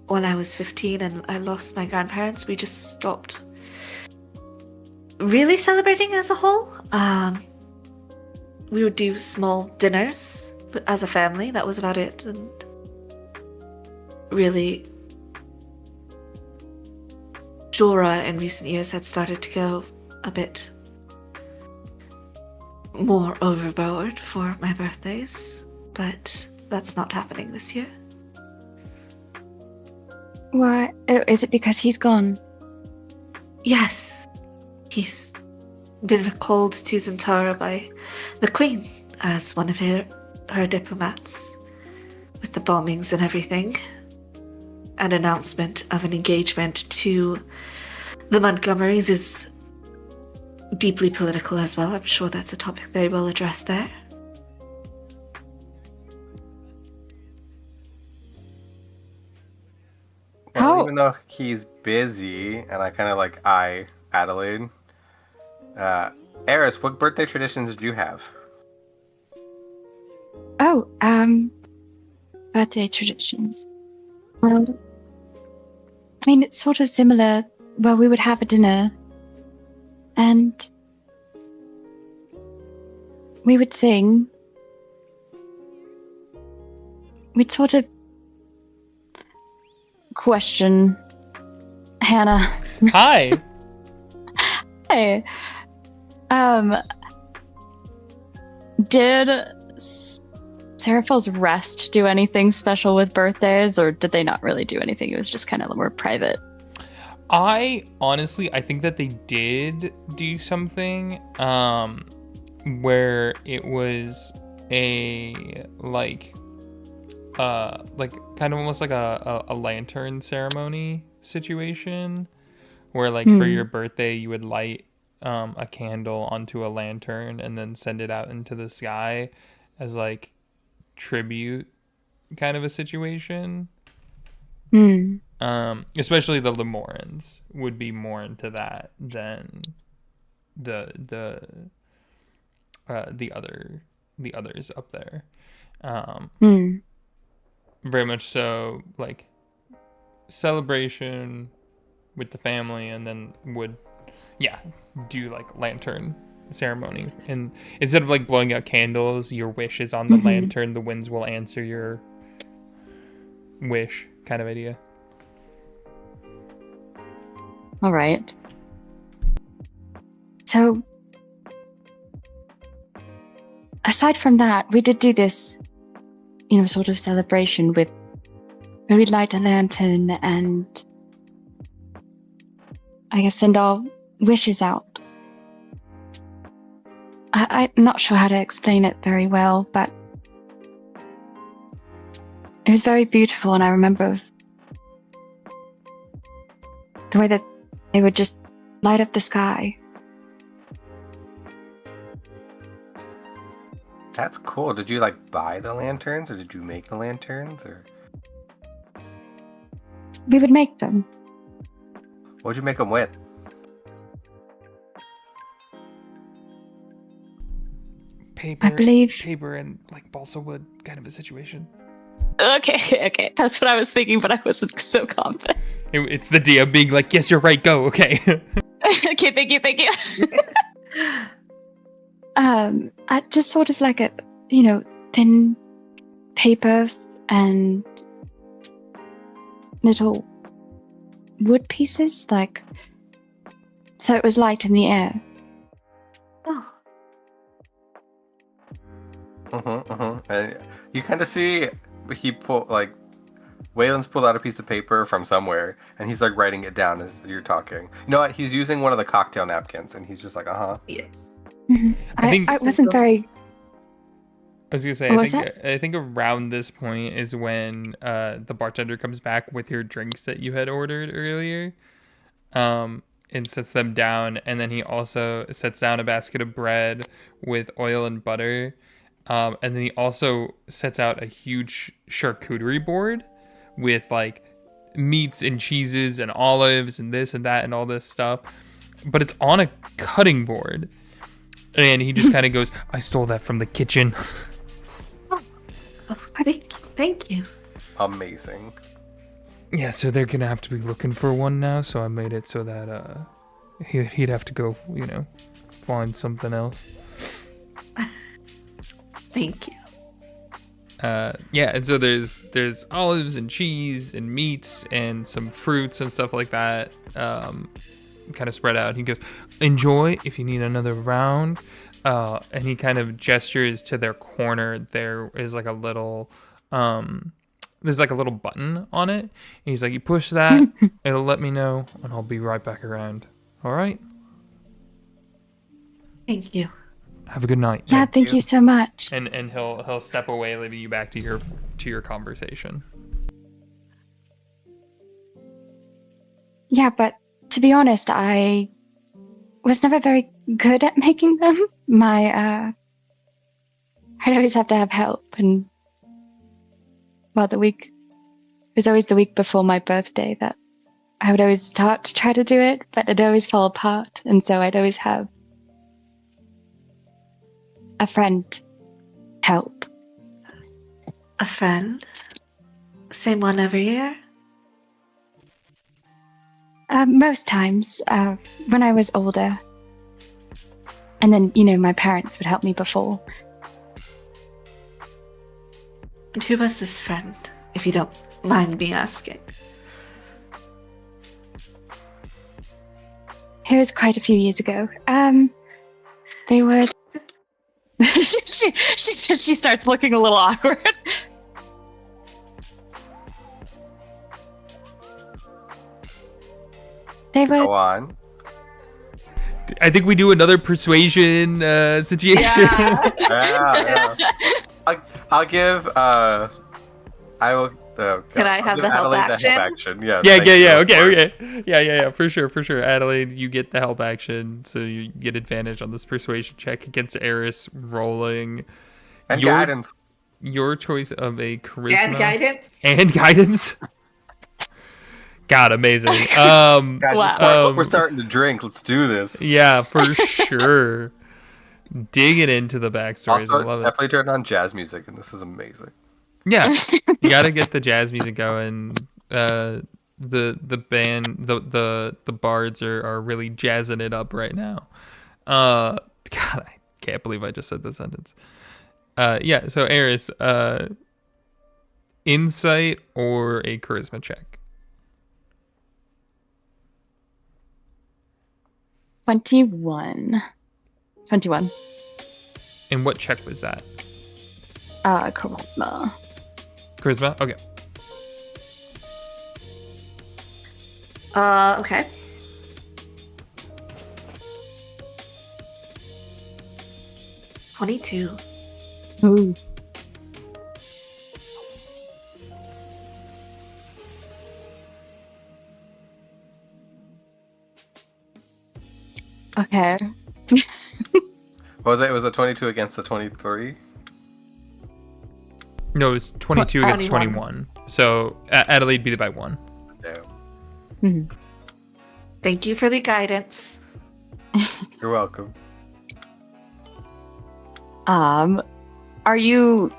when I was 15 and I lost my grandparents, we just stopped really celebrating as a whole. We would do small dinners, but as a family, that was about it. And really, Jorah in recent years had started to go a bit more overboard for my birthdays, but that's not happening this year. Why? Oh, is it because he's gone? Yes, he's been recalled to Zentara by the Queen as one of her diplomats, with the bombings and everything. An announcement of an engagement to the Montgomerys is deeply political as well. I'm sure that's a topic they will address there. Well, even though he's busy, and I kind of like eye Adelaide. Eris, what birthday traditions did you have? Oh, birthday traditions. Well, I mean, it's sort of similar. Well, we would have a dinner, and we would sing. We'd sort of question Hannah. Hi. Hey. Did Seraphil's Rest do anything special with birthdays, or did they not really do anything? It was just kind of more private. I think that they did do something where it was a like kind of almost like a lantern ceremony situation where like for your birthday you would light a candle onto a lantern and then send it out into the sky as like tribute kind of a situation. Especially the Lemorans would be more into that than the others up there. Very much so, like celebration with the family, and then would do like lantern ceremony, and instead of like blowing out candles, your wish is on the lantern, the winds will answer your wish kind of idea. All right. So, aside from that, we did do this, sort of celebration where we'd light a lantern and I guess send our wishes out. I'm not sure how to explain it very well, but it was very beautiful, and I remember the way that they would just light up the sky. That's cool. Did you like buy the lanterns, or did you make the lanterns, or? We would make them. What'd you make them with? Paper, I believe paper and like balsa wood kind of a situation. Okay, that's what I was thinking, but I wasn't so confident. It's the DM being like, yes, you're right, go, okay. Okay, thank you. Just sort of like a, thin paper and little wood pieces, so it was light in the air. Oh. And you kind of see Waylon's pulled out a piece of paper from somewhere, and he's like writing it down as you're talking. You know what? He's using one of the cocktail napkins, and he's just like, Yes. Mm-hmm. I wasn't very. I was gonna say, I think around this point is when the bartender comes back with your drinks that you had ordered earlier, and sets them down, and then he also sets down a basket of bread with oil and butter, and then he also sets out a huge charcuterie board with like meats and cheeses and olives and this and that and all this stuff, but it's on a cutting board, and he just kind of goes, "I stole that from the kitchen." Oh, thank you. Amazing. Yeah, so they're gonna have to be looking for one now, so I made it so that he'd have to go, find something else. Thank you. And so there's olives and cheese and meats and some fruits and stuff like that, kind of spread out. He goes, enjoy if you need another round. And he kind of gestures to their corner. There is like a little, there's like a little button on it. And he's like, you push that, it'll let me know, and I'll be right back around. All right? Thank you. Have a good night. Yeah, thank you so much. And he'll step away, leaving you back to your conversation. Yeah, but to be honest, I was never very good at making them. I'd always have to have help, and it was always the week before my birthday that I would always start to try to do it, but it'd always fall apart, and so I'd always have a friend help. A friend? Same one every year? Most times, when I was older. And then, my parents would help me before. And who was this friend, if you don't mind me asking? It was quite a few years ago. They were... she starts looking a little awkward. They were... Go on. I think we do another persuasion situation. Yeah. I'll give. I will. Can I have the help action? Yeah. Yeah. Okay. Yeah. For sure. Adelaide, you get the help action, so you get advantage on this persuasion check against Eris rolling. And guidance. Your choice of a charisma And guidance. God, amazing. Wow. We're starting to drink. Let's do this. Yeah, for sure. Digging into the backstories. Also, I love it. definitely turn on jazz music, and this is amazing. Yeah, you gotta get the jazz music going. The band, the bards are really jazzing it up right now. God, I can't believe I just said this sentence. Yeah. So Eris, insight or a charisma check? 21. And what check was that? Charisma. Charisma? Okay. Okay. $22. Ooh. Okay. What was it? Was it 22 against the 23? No, it was 22 against 21. 21. So Adelaide beat it by 1. Damn. Mm-hmm. Thank you for the guidance. You're welcome. Are you...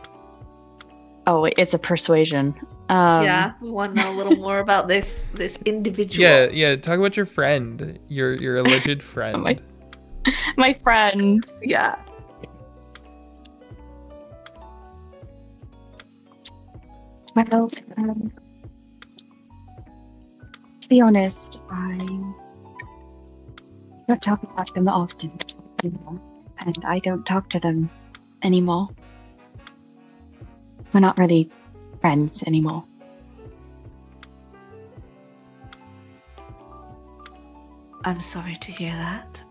Oh, wait, it's a persuasion. Yeah, we want to know a little more about this individual. Yeah. Talk about your friend, your alleged friend. My friend. Yeah. Well, to be honest, I don't talk about them often anymore, and I don't talk to them anymore. We're not really friends anymore. I'm sorry to hear that.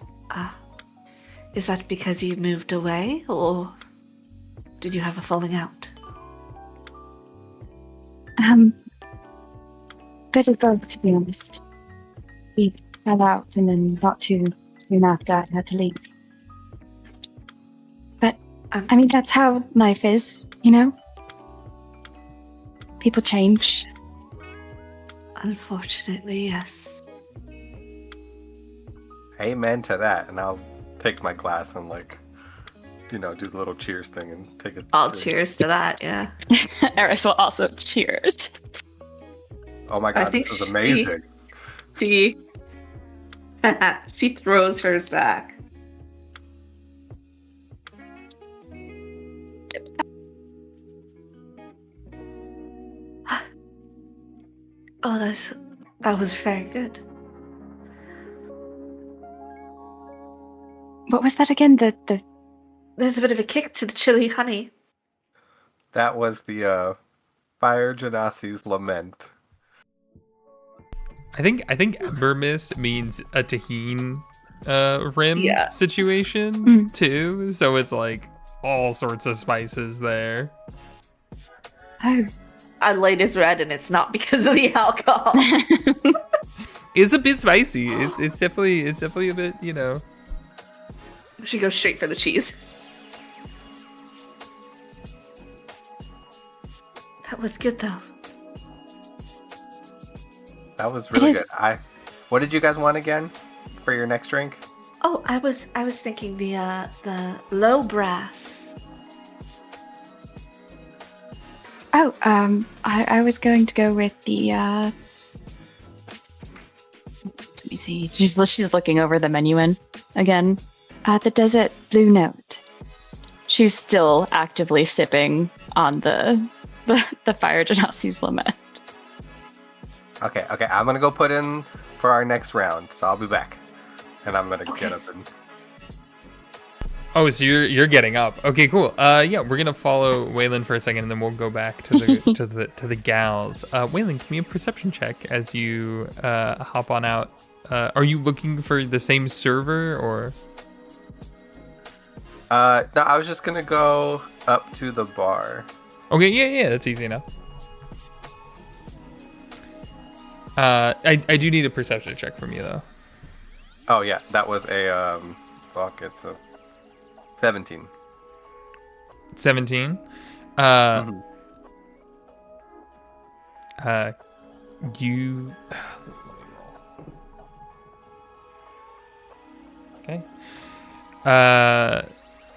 Is that because you moved away, or did you have a falling out? Bit of both, to be honest. We fell out, and then not too soon after I had to leave. But, I mean, that's how life is, you know? People change. Unfortunately, yes. Amen to that. And I'll take my glass and do the little cheers thing and take it. All cheers to that, yeah. Eris will also cheers. Oh my god, this is amazing. She She throws hers back. Oh, that was very good. What was that again? The There's a bit of a kick to the chili honey. That was the Fire Genasi's lament. I think Ember Mist means a Tahine rim situation too. So it's like all sorts of spices there. Oh. Adelaide is red, and it's not because of the alcohol. It's a bit spicy. It's definitely a bit, you know. She goes straight for the cheese. That was good though. That was really good. What did you guys want again for your next drink? Oh, I was thinking the low brass. Oh, I was going to go with the let me see. She's looking over the menu again. The desert blue note. She's still actively sipping on the Fire Genasi's lament. Okay. I'm gonna go put in for our next round, so I'll be back, and I'm gonna get up and. Oh, so you're getting up. Okay, cool. Yeah, we're gonna follow Waylon for a second, and then we'll go back to the to the gals. Waylon, give me a perception check as you hop on out. Are you looking for the same server or? No, I was just gonna go up to the bar. Okay, yeah, that's easy enough. I do need a perception check from you though. Oh yeah, that was a it's a 17. 17. You. Okay.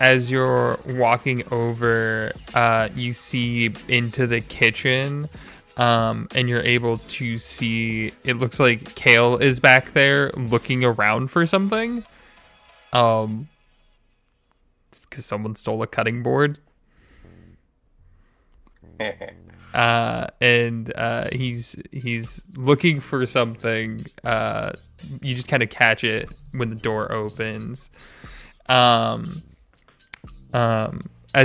As you're walking over, you see into the kitchen, and you're able to see. It looks like Kale is back there looking around for something. Because someone stole a cutting board. And he's looking for something. You just kind of catch it when the door opens. As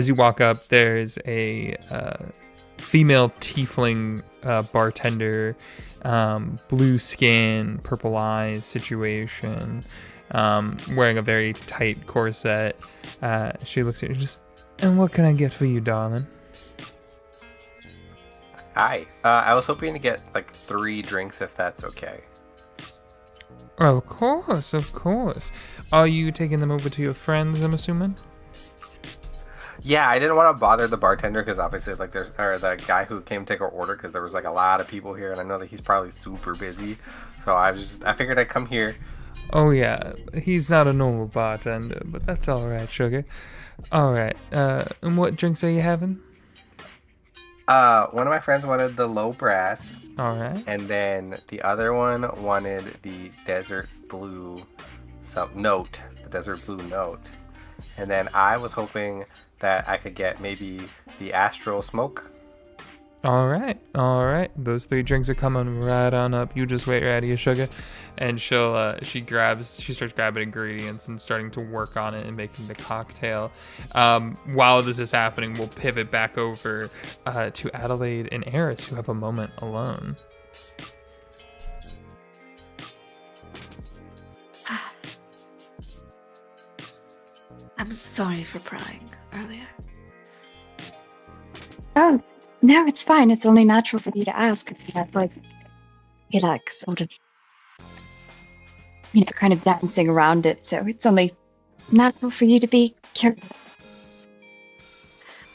you walk up, there's a female tiefling bartender, blue skin, purple eyes situation, wearing a very tight corset. She looks at you just, and what can I get for you, darling? Hi. I was hoping to get like 3 drinks if that's okay. Of course. Are you taking them over to your friends, I'm assuming? Yeah, I didn't want to bother the bartender because obviously like the guy who came to take our order because there was like a lot of people here and I know that he's probably super busy. So I figured I'd come here. Oh yeah, he's not a normal bartender, but that's all right, sugar. All right. And what drinks are you having? One of my friends wanted the low brass. All right. And then the other one wanted the desert blue note. The desert blue note. And then I was hoping that I could get maybe the astral smoke. All right. Those 3 drinks are coming right on up. You just wait right here, sugar. And she starts grabbing ingredients and starting to work on it and making the cocktail. While this is happening, we'll pivot back over to Adelaide and Eris, who have a moment alone. I'm sorry for prying earlier. Oh, no, it's fine. It's only natural for you to ask. You're like sort of, kind of dancing around it. So it's only natural for you to be curious.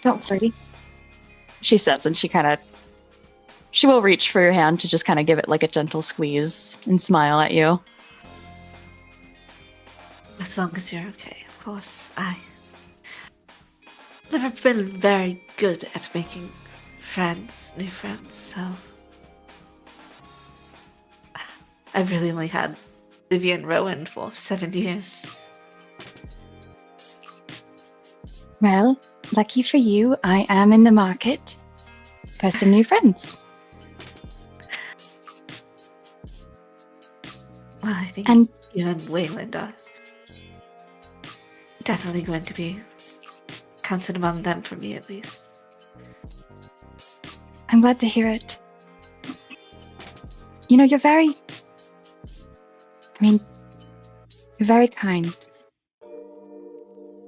Don't worry, she says, and she will reach for your hand to just kind of give it like a gentle squeeze and smile at you. As long as you're okay, of course. I've never been very good at making new friends, so I've really only had Vivian Rowan for 7 years. Well, lucky for you, I am in the market for some new friends. Well, I think And you and Wayland are definitely going to be counted among them for me, at least. I'm glad to hear it. You know, you're very kind.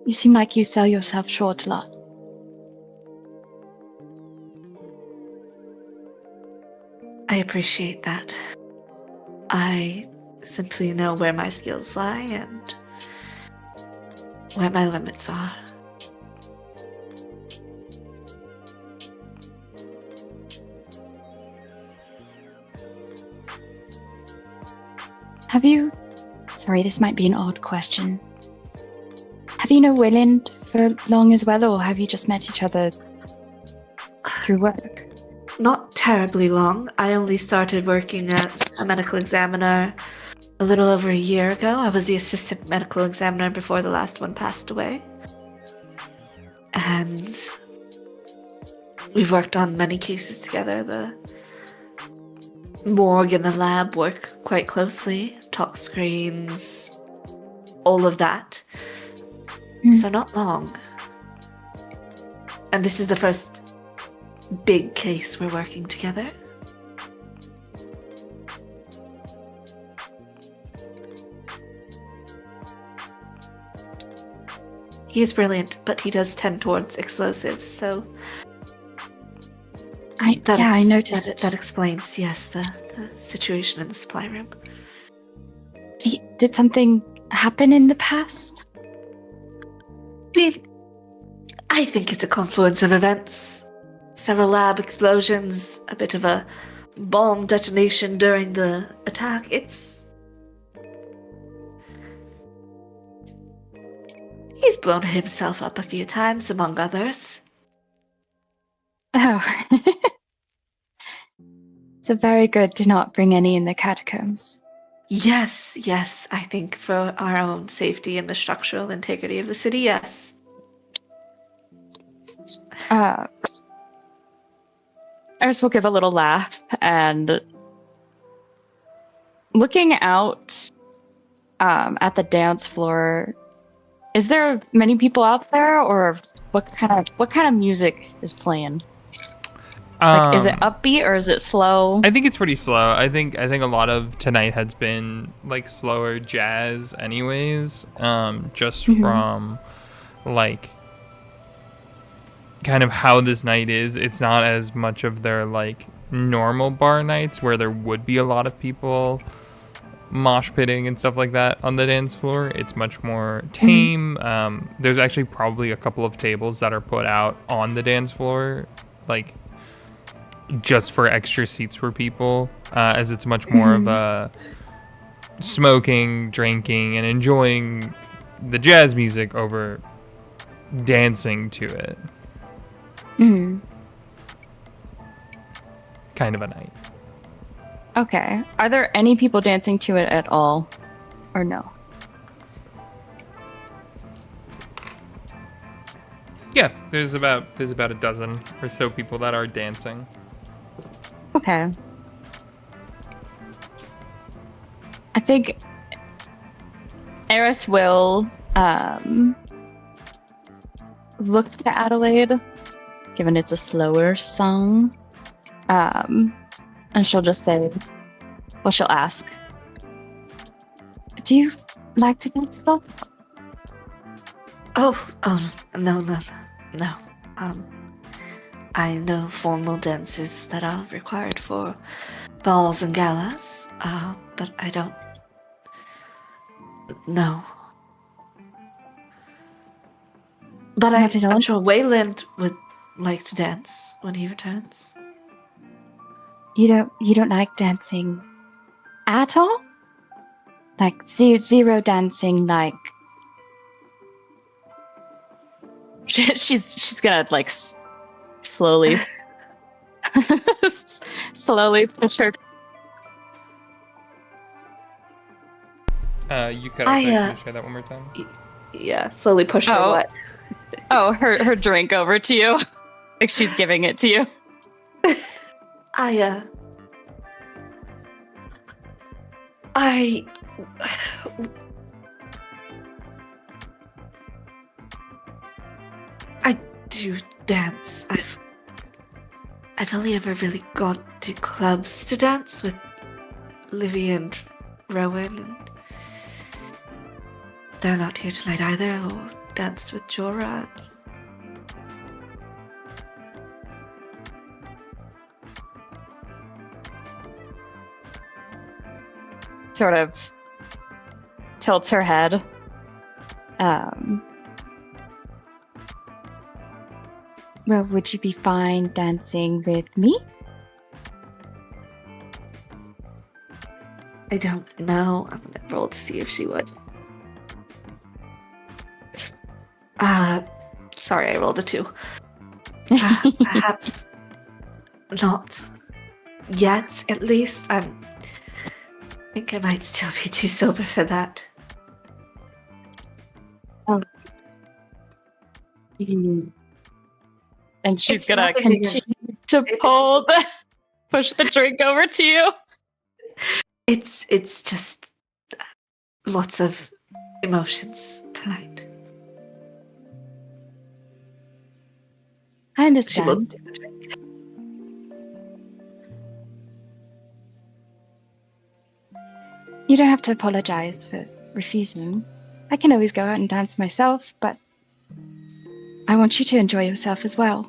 You seem like you sell yourself short a lot. I appreciate that. I simply know where my skills lie and where my limits are. Have you... Sorry, this might be an odd question. Have you known Wayland for long as well, or have you just met each other through work? Not terribly long. I only started working as a medical examiner a little over a year ago. I was the assistant medical examiner before the last one passed away. And we've worked on many cases together. The morgue and the lab work quite closely. Talk screens, all of that. So not long. And this is the first big case we're working together. He is brilliant, but he does tend towards explosives, so... I noticed. That explains, yes, the situation in the supply room. Did something happen in the past? I think it's a confluence of events. Several lab explosions, a bit of a bomb detonation during the attack. He's blown himself up a few times, among others. Oh. So very good to not bring any in the catacombs. Yes, I think for our own safety and the structural integrity of the city, yes. Iris will give a little laugh and looking out at the dance floor, is there many people out there, or what kind of music is playing? Like, is it upbeat or is it slow? I think it's pretty slow. I think a lot of tonight has been like slower jazz anyways. Just from like kind of how this night is. It's not as much of their like normal bar nights where there would be a lot of people mosh pitting and stuff like that on the dance floor. It's much more tame. There's actually probably a couple of tables that are put out on the dance floor, like just for extra seats for people, as it's much more of a smoking, drinking, and enjoying the jazz music over dancing to it. Kind of a night. Okay. Are there any people dancing to it at all, or no? Yeah, there's about a dozen or so people that are dancing. Okay. I think Eris will look to Adelaide, given it's a slower song, and she'll just say, well, she'll ask, do you like to dance slow? Oh, no. I know formal dances that are required for balls and galas, but I don't know. But I'm sure Wayland would like to dance when he returns. You don't like dancing at all? Like zero dancing, like she's gonna like slowly push her. You cut out there. Can you share that one more time? Yeah, slowly push her what? Oh, her drink over to you. Like she's giving it to you. I do dance. I've only ever really gone to clubs to dance with Livy and Rowan, and they're not here tonight either, or danced with Jorah. Sort of tilts her head. Well, would you be fine dancing with me? I don't know. I'm gonna roll to see if she would. Sorry, I rolled a 2. Perhaps not yet, at least. I think I might still be too sober for that. Oh. And she's It's gonna nothing continue to push the drink over to you. It's just lots of emotions tonight. I She understand. looks at the drink. You don't have to apologize for refusing. I can always go out and dance myself, but I want you to enjoy yourself as well.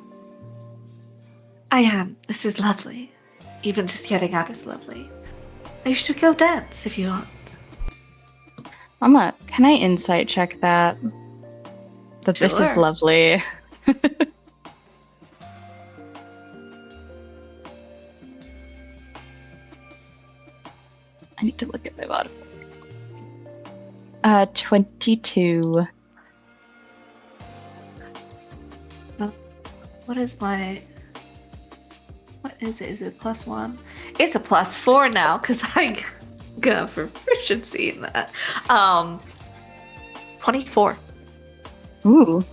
I am. This is lovely. Even just getting out is lovely. You should go dance if you want. Can I insight check that? This is Sure. lovely. I need to look at my modifiers. 22. What is my... What is it? Is it +1? It's a +4 now, because I got proficiency in that. 24. Ooh.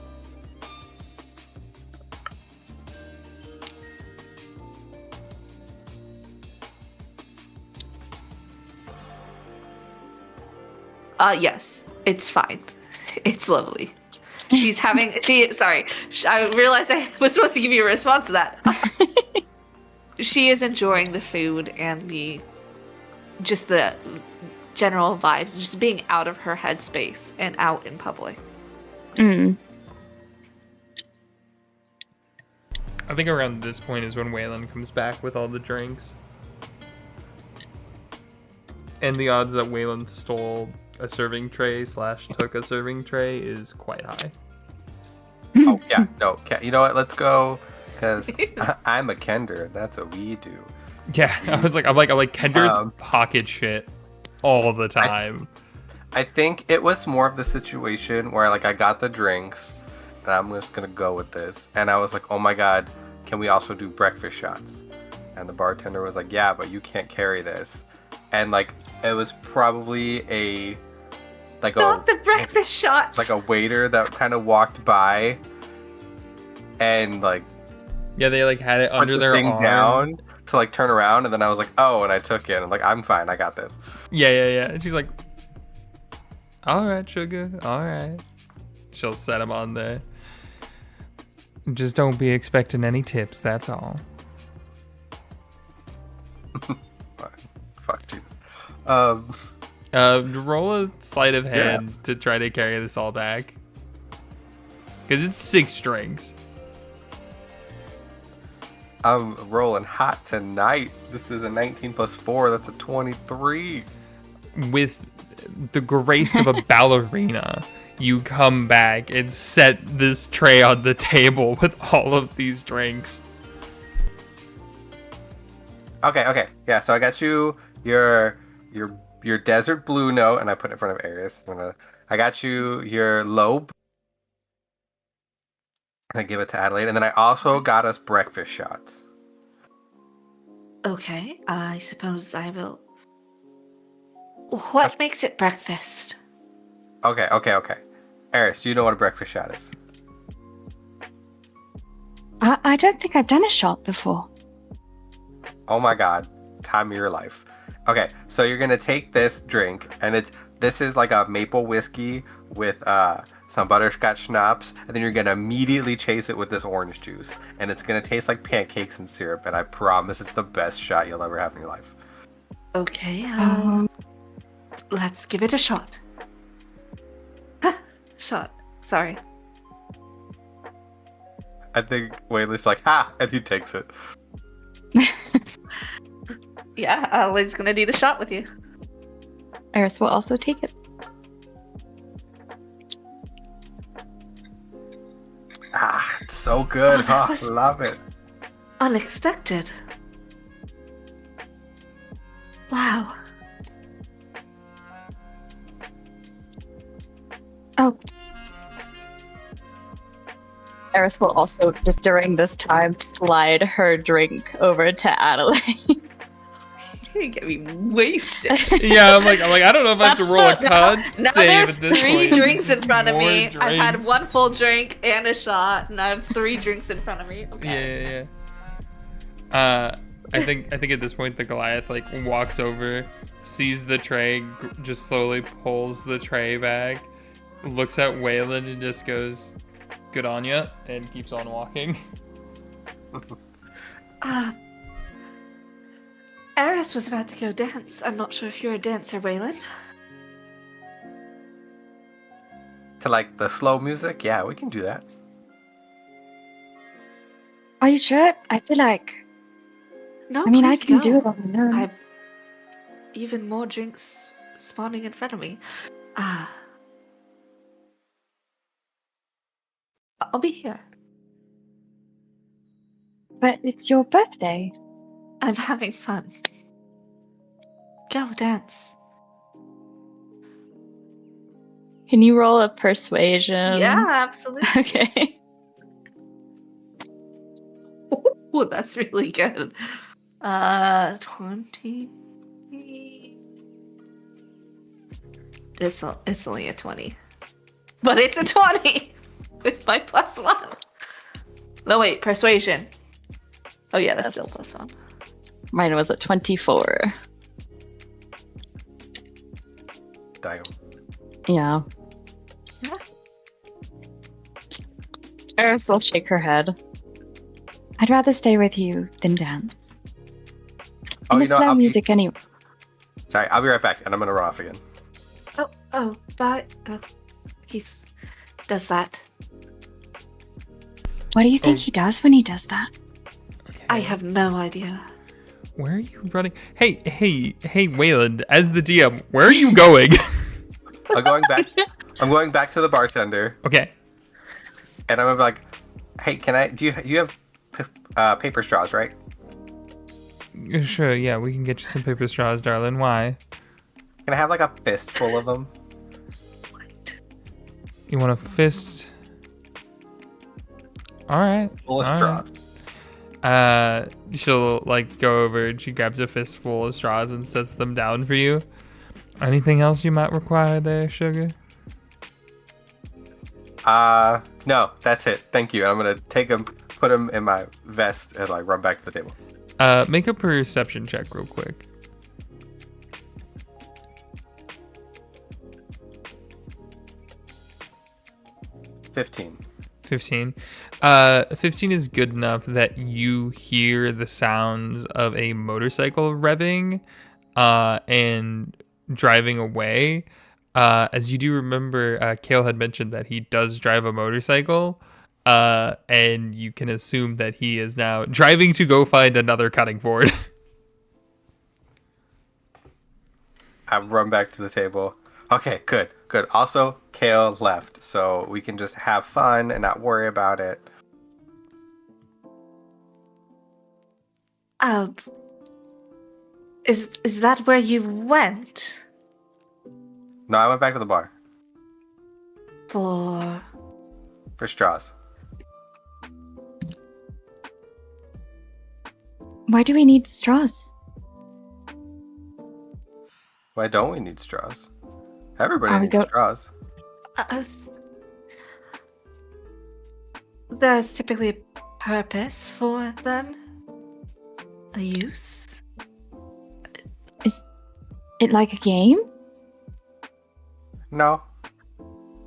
Yes, it's fine. It's lovely. She's having... Sorry. I realized I was supposed to give you a response to that. She is enjoying the food and the general vibes, just being out of her headspace and out in public. Mm. I think around this point is when Waylon comes back with all the drinks. And the odds that Waylon stole a serving tray / took a serving tray is quite high. Oh, yeah. No, you know what? Let's go. Because I'm a Kender. That's what we do. Yeah, I'm like Kender's pocket shit all the time. I think it was more of the situation where I got the drinks, and I'm just gonna go with this. And I was like, oh my god, can we also do breakfast shots? And the bartender was like, yeah, but you can't carry this. And it was probably Not the breakfast shots. like a waiter that kind of walked by, and Yeah, they had it put under the their thing arm. down to turn around, and then I was like, oh, and I took it. I'm like, I'm fine, I got this. Yeah. And she's like, all right, sugar, all right. She'll set him on there. Just don't be expecting any tips, that's all. Fuck Jesus. Roll a sleight of hand to try to carry this all back. Because it's 6 drinks. I'm rolling hot tonight. This is a 19 plus 4. That's a 23. With the grace of a ballerina, you come back and set this tray on the table with all of these drinks. Okay. Yeah, so I got you your desert blue note, and I put it in front of Aries. I got you your lobe. And I give it to Adelaide, and then I also got us breakfast shots. Okay, I suppose I will What makes it breakfast? Okay. Eris, do you know what a breakfast shot is? I don't think I've done a shot before. Oh my god, time of your life. Okay, so you're gonna take this drink, and this is like a maple whiskey with some butterscotch schnapps, and then you're gonna immediately chase it with this orange juice, and it's gonna taste like pancakes and syrup, and I promise it's the best shot you'll ever have in your life. Okay, let's give it a shot. Shot. Sorry. I think Wayley's like, ha, and he takes it. Yeah, Adelaide's gonna do the shot with you. Eris will also take it. Ah, it's so good. that Oh, was- love it. Unexpected. Wow. Oh. Eris will also, just during this time, slide her drink over to Adelaide. You're gonna get me wasted. Yeah, I'm like, I don't know if I have to roll a con Now save there's at this 3 point. drinks in front of More me. I've had drinks. 1 full drink and a shot, and I have 3 drinks in front of me. Okay. Yeah. I think at this point the Goliath like walks over, sees the tray, just slowly pulls the tray back, looks at Waylon and just goes, "Good on ya," and keeps on walking. Eris was about to go dance. I'm not sure if you're a dancer, Waylon. To like the slow music, yeah, we can do that. Are you sure? I feel like... No, I mean, I please can go. do it on my own. I've even more drinks spawning in front of me. I'll be here. But it's your birthday. I'm having fun. Go dance. Can you roll a persuasion? Yeah, absolutely. Okay. Oh, that's really good. 20. It's only a 20. But it's a 20 with my +1. No, wait, persuasion. Oh, yeah, that's Yes. still +1. Mine was at 24. Damn. Yeah. Yeah. Eris will shake her head. I'd rather stay with you than dance. Oh, And you it's know, slow I'll be, music anyway. sorry, I'll be right back, and I'm gonna run off again. But he does that. What do you think Oh. he does when he does that? I have no idea. Where are you running? Hey, Wayland, as the DM, where are you going? I'm going back to the bartender, Okay. and I'm gonna be like, hey, you have paper straws, right? Sure, yeah, we can get you some paper straws, darling. Why? Can I have like a fistful of them? You want a fist? All right. Full of all straws. right. She'll like go over and she grabs a fistful of straws and sets them down for you. Anything else you might require there, sugar? No, that's it. Thank you. I'm gonna take them, put them in my vest, and like run back to the table. Make a perception check real quick. 15. 15. 15 is good enough that you hear the sounds of a motorcycle revving and driving away. As you do remember, Kale had mentioned that he does drive a motorcycle, and you can assume that he is now driving to go find another cutting board. I run back to the table. Okay, good. Also, Kale left, so we can just have fun and not worry about it. Is that where you went No, I went back to the bar for? for straws. Why do we need straws? Why don't we need straws? Everybody Are we needs straws. Uh, there's typically a purpose for them. A use. Is it like a game? No.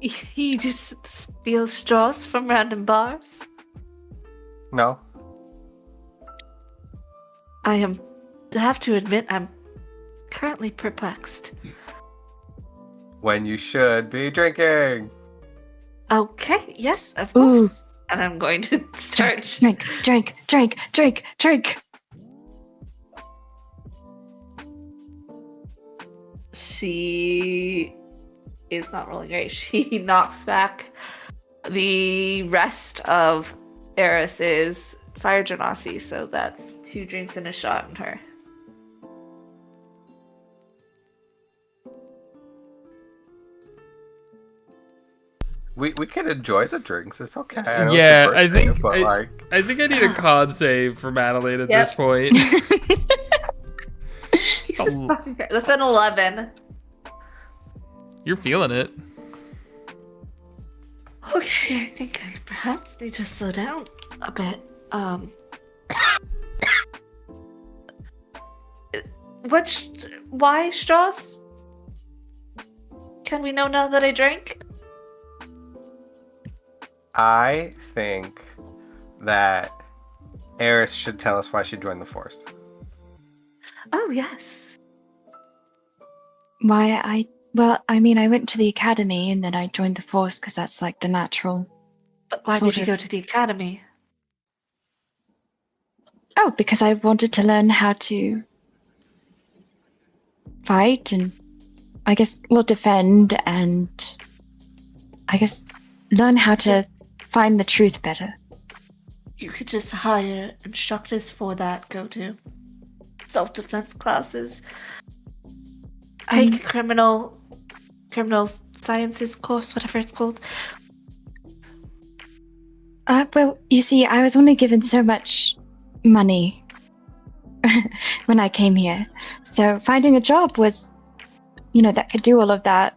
You just steal straws from random bars? No. I have to admit, I'm currently perplexed. When you should be drinking. Okay, yes, of Ooh. course. And I'm going to search. Drink. She is not rolling great. She knocks back the rest of Eris's fire genasi, so that's 2 drinks and a shot in her. We can enjoy the drinks. It's okay. I know Yeah, it's your I birthday, think but like I think I need a con save from Adelaide at Yep. this point. Jesus fucking Christ. That's an 11. You're feeling it. Okay, I think I perhaps need to slow down a bit. Why straws? Can we know now that I drank? I think that Eris should tell us why she joined the force. Oh, yes. Well, I mean, I went to the academy and then I joined the force because that's like the natural. But why Sort did you of. go to the academy? Oh, because I wanted to learn how to fight and I guess, well, defend and I guess learn how to find the truth better. You could just hire instructors for that, go to self-defense classes. Take a criminal sciences course, whatever it's called. Well, you see, I was only given so much money when I came here. So finding a job was, that could do all of that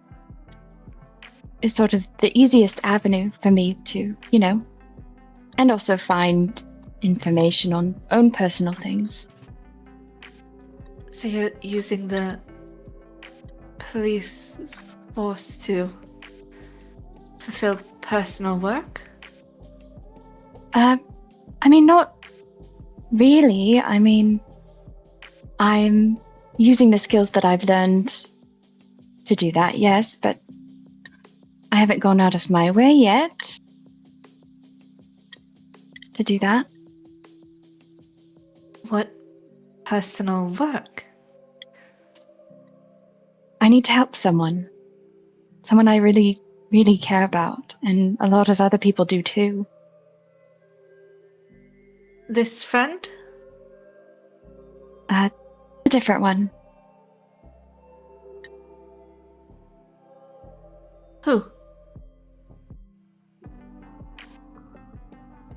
is sort of the easiest avenue for me to, and also find information on own personal things. So you're using the police force to fulfill personal work? I mean, not really. I mean, I'm using the skills that I've learned to do that, yes, but I haven't gone out of my way yet to do that. What personal work? I need to help someone. Someone I really, really care about, and a lot of other people do too. This friend? A different one. Who?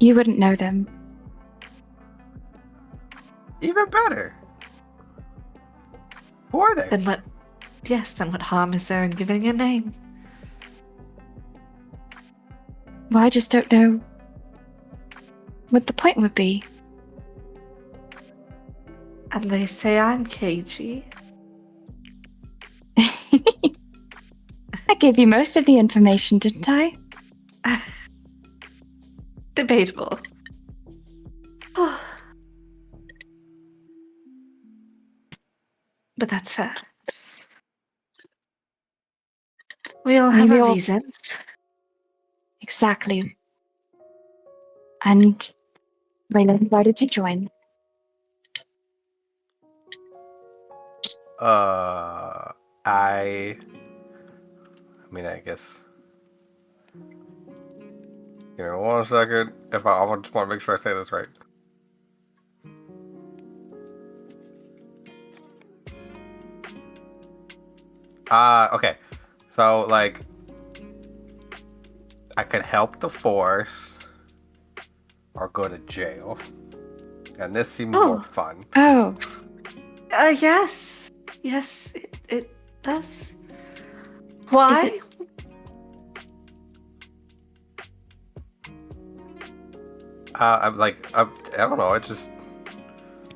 You wouldn't know them. Even better. Who are they? Then what harm is there in giving a name? Well, I just don't know what the point would be. And they say I'm cagey. I gave you most of the information, didn't I? Debatable. But that's fair. We all have Maybe our all- reasons. Exactly. And Raylan, why did you join? I mean, I guess. Give me 1 second. If I just want to make sure I say this right. Okay. So, like, I could help the force or go to jail. And this seems more fun. Oh, Yes. Yes, it does. Why? Is it- I don't know. It just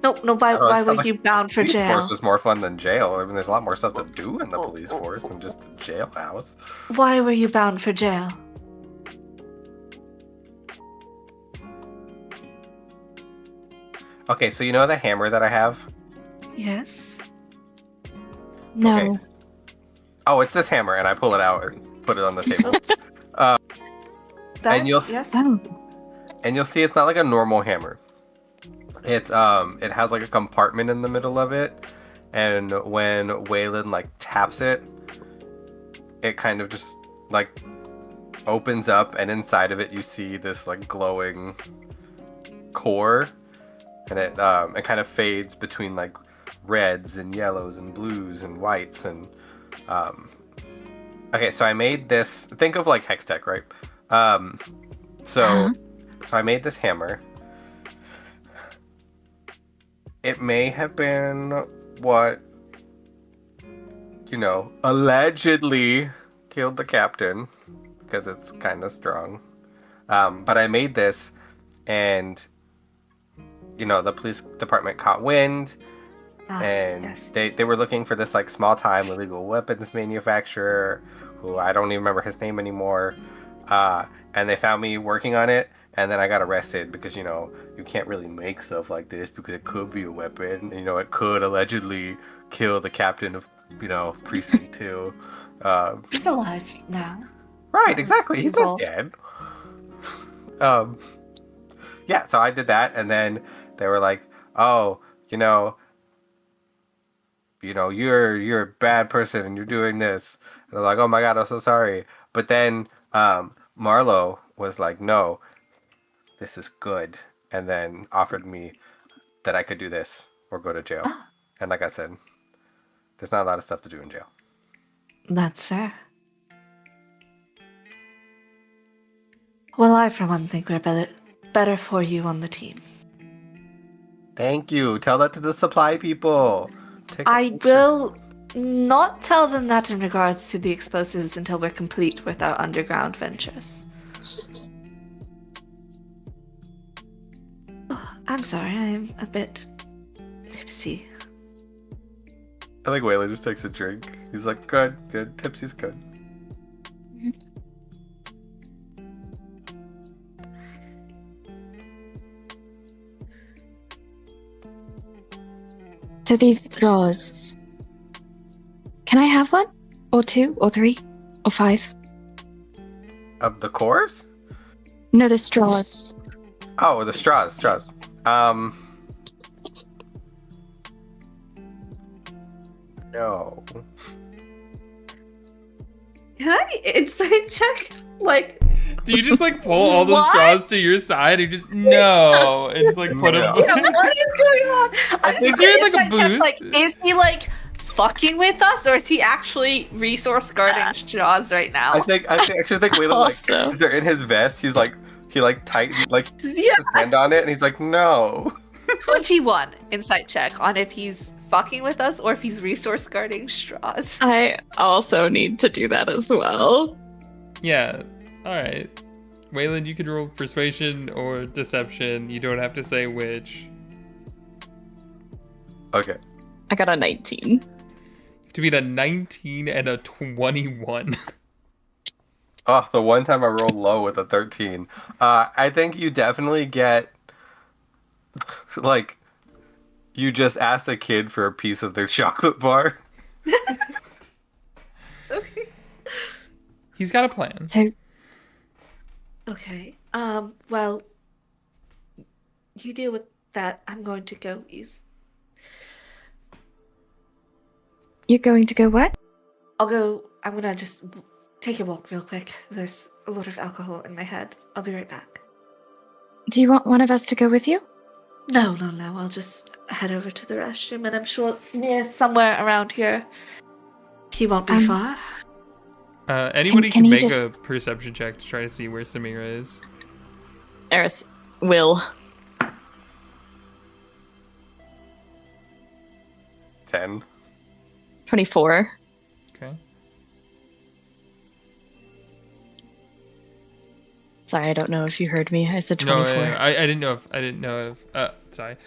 No. Why? I don't know, it Why sounds were like you bound for police jail? force was more fun than jail. I mean, there's a lot more stuff to do in the police force than just the jailhouse. Why were you bound for jail? Okay, so you know the hammer that I have? Yes. No. Okay. Oh, it's this hammer, and I pull it out and put it on the table. That, you'll yes. Oh. And you'll see it's not like a normal hammer. It's it has like a compartment in the middle of it, and when Waylon like taps it, it kind of just like opens up, and inside of it you see this like glowing core, and it kind of fades between like reds and yellows and blues and whites and okay, so I made this. Think of like Hextech, right? So I made this hammer. It may have been what, allegedly killed the captain, because it's kind of strong. But I made this, and, the police department caught wind, and yes. they were looking for this, like, small-time illegal weapons manufacturer, who I don't even remember his name anymore, and they found me working on it. And then I got arrested because, you can't really make stuff like this because it could be a weapon. And, it could allegedly kill the captain of, Precinct 2. He's alive now. Right, exactly. He's not resolved. dead. Yeah, so I did that. And then they were like, oh, you're a bad person and you're doing this. And I'm like, oh my God, I'm so sorry. But then Marlo was like, no, this is good, and then offered me that I could do this or go to jail. And like I said, there's not a lot of stuff to do in jail. That's fair. Well, I, for one, think we're better for you on the team. Thank you. Tell that to the supply people. I will not tell them that in regards to the explosives until we're complete with our underground ventures. I'm sorry, I'm a bit tipsy. I think Waylon just takes a drink. He's like, good. Tipsy's good. So these straws. Can I have one? Or two? Or three? Or five? Of the cores? No, the straws. Oh, the straws. No. Can I insight check? Like, Do you just like pull all the What? straws to your side and just no and just like put No. them? yeah, what is going on? I'm think just you're gonna like a insight check, booth. like, is he like fucking with us, or is he actually resource guarding straws right now? I actually think Waylon, like, Also. they're in his vest. He's like, he like tightened, like, Yeah. his hand on it, and he's like, no. 21 insight check on if he's fucking with us or if he's resource guarding straws. I also need to do that as well. Yeah. All right. Waylon, you could roll persuasion or deception. You don't have to say which. Okay. I got a 19. To beat a 19 and a 21. Oh, the one time I rolled low with a 13. I think you definitely get, like, you just asked a kid for a piece of their chocolate bar. Okay. He's got a plan. So Okay. Well, you deal with that. I'm going to go use. you're going to go what? I'm gonna just take a walk real quick. There's a lot of alcohol in my head. I'll be right back. Do you want one of us to go with you? No. I'll just head over to the restroom, and I'm sure it's near somewhere around here. He won't be far. Anybody can can he make just- a perception check to try to see where Samira is. Eris will. 10. 24. Sorry, I don't know if you heard me. I said No, 24. I didn't know if sorry.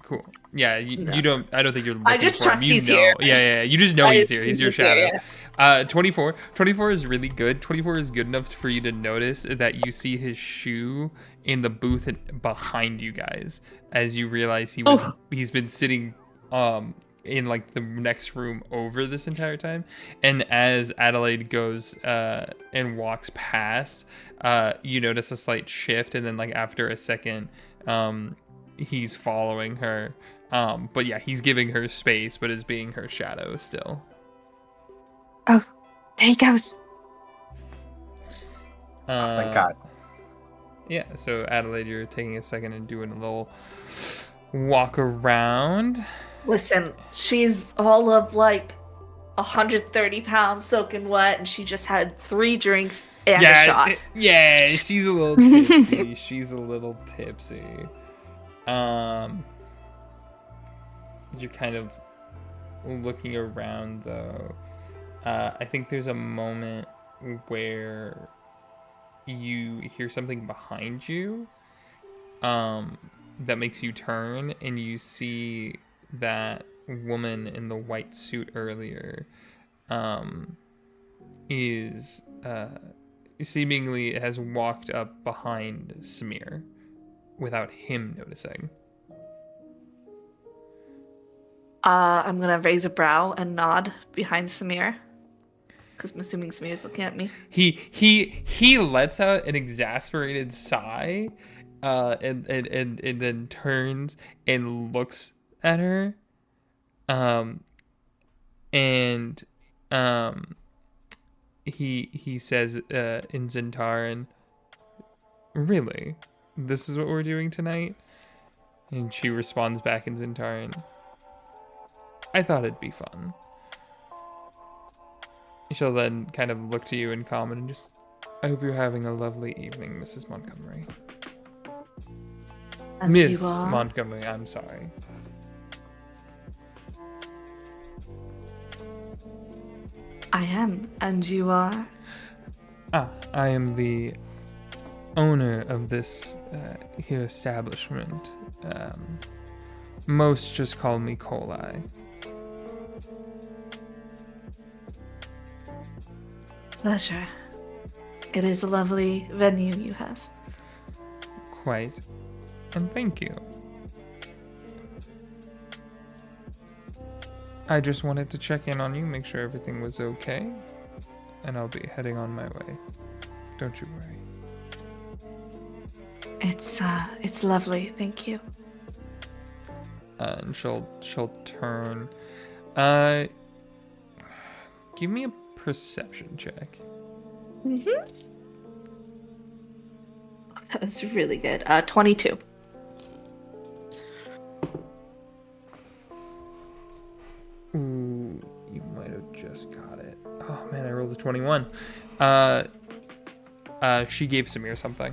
Cool. Yeah, No. you don't. I don't think you're looking I just for him. trust You he's know. here. Yeah. You just know I he's just here. think He's your he's here, shadow. 24. 24 is really good. 24 is good enough for you to notice that you see his shoe in the booth behind you guys, as you realize he's been sitting in like the next room over this entire time. And as Adelaide goes and walks past, you notice a slight shift, and then like after a second, he's following her. But yeah, he's giving her space, but is being her shadow still. Oh, there he goes. Thank God. Yeah, so Adelaide, you're taking a second and doing a little walk around. Listen, she's all of like 130 pounds soaking wet, and she just had 3 drinks and a shot. Yeah, she's a little tipsy. She's a little tipsy. You're kind of looking around though. I think there's a moment where you hear something behind you that makes you turn, and you see that woman in the white suit earlier is seemingly has walked up behind Samir without him noticing. I'm gonna raise a brow and nod behind Samir, because I'm assuming Samir's looking at me. He lets out an exasperated sigh, and then turns and looks at her, and he says in Zentaran, "Really, this is what we're doing tonight?" And she responds back in Zentaran, "I thought it'd be fun." She'll then kind of look to you and comment and just, "I hope you're having a lovely evening, Mrs. Montgomery." And Miss you are? Montgomery, I'm sorry. I am, and you are? I am the owner of this here establishment. Most just call me Kolai. Pleasure. It is a lovely venue you have. Quite. And thank you. I just wanted to check in on you, make sure everything was okay, and I'll be heading on my way. Don't you worry. It's lovely, thank you. And she'll turn. Give me a perception check. That was really good. 22. Ooh, you might have just got it. Oh man, I rolled a 21. She gave Samir something.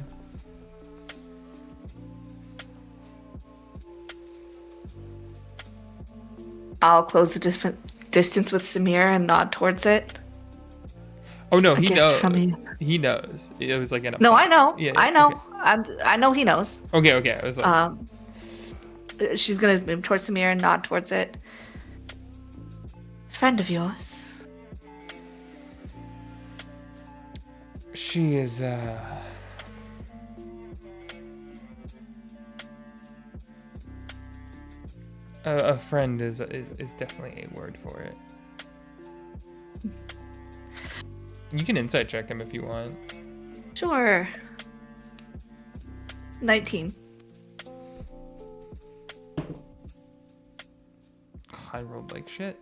I'll close the distance with Samir and nod towards it. Oh no, A he gift knows. from you. He knows. It was like No, I know. Yeah, I know. Okay. I know he knows. Okay. I was like, She's gonna move towards Samir and nod towards it. Friend of yours. she is a friend is definitely a word for it. You can insight check him if you want. Sure. 19. I rolled like shit.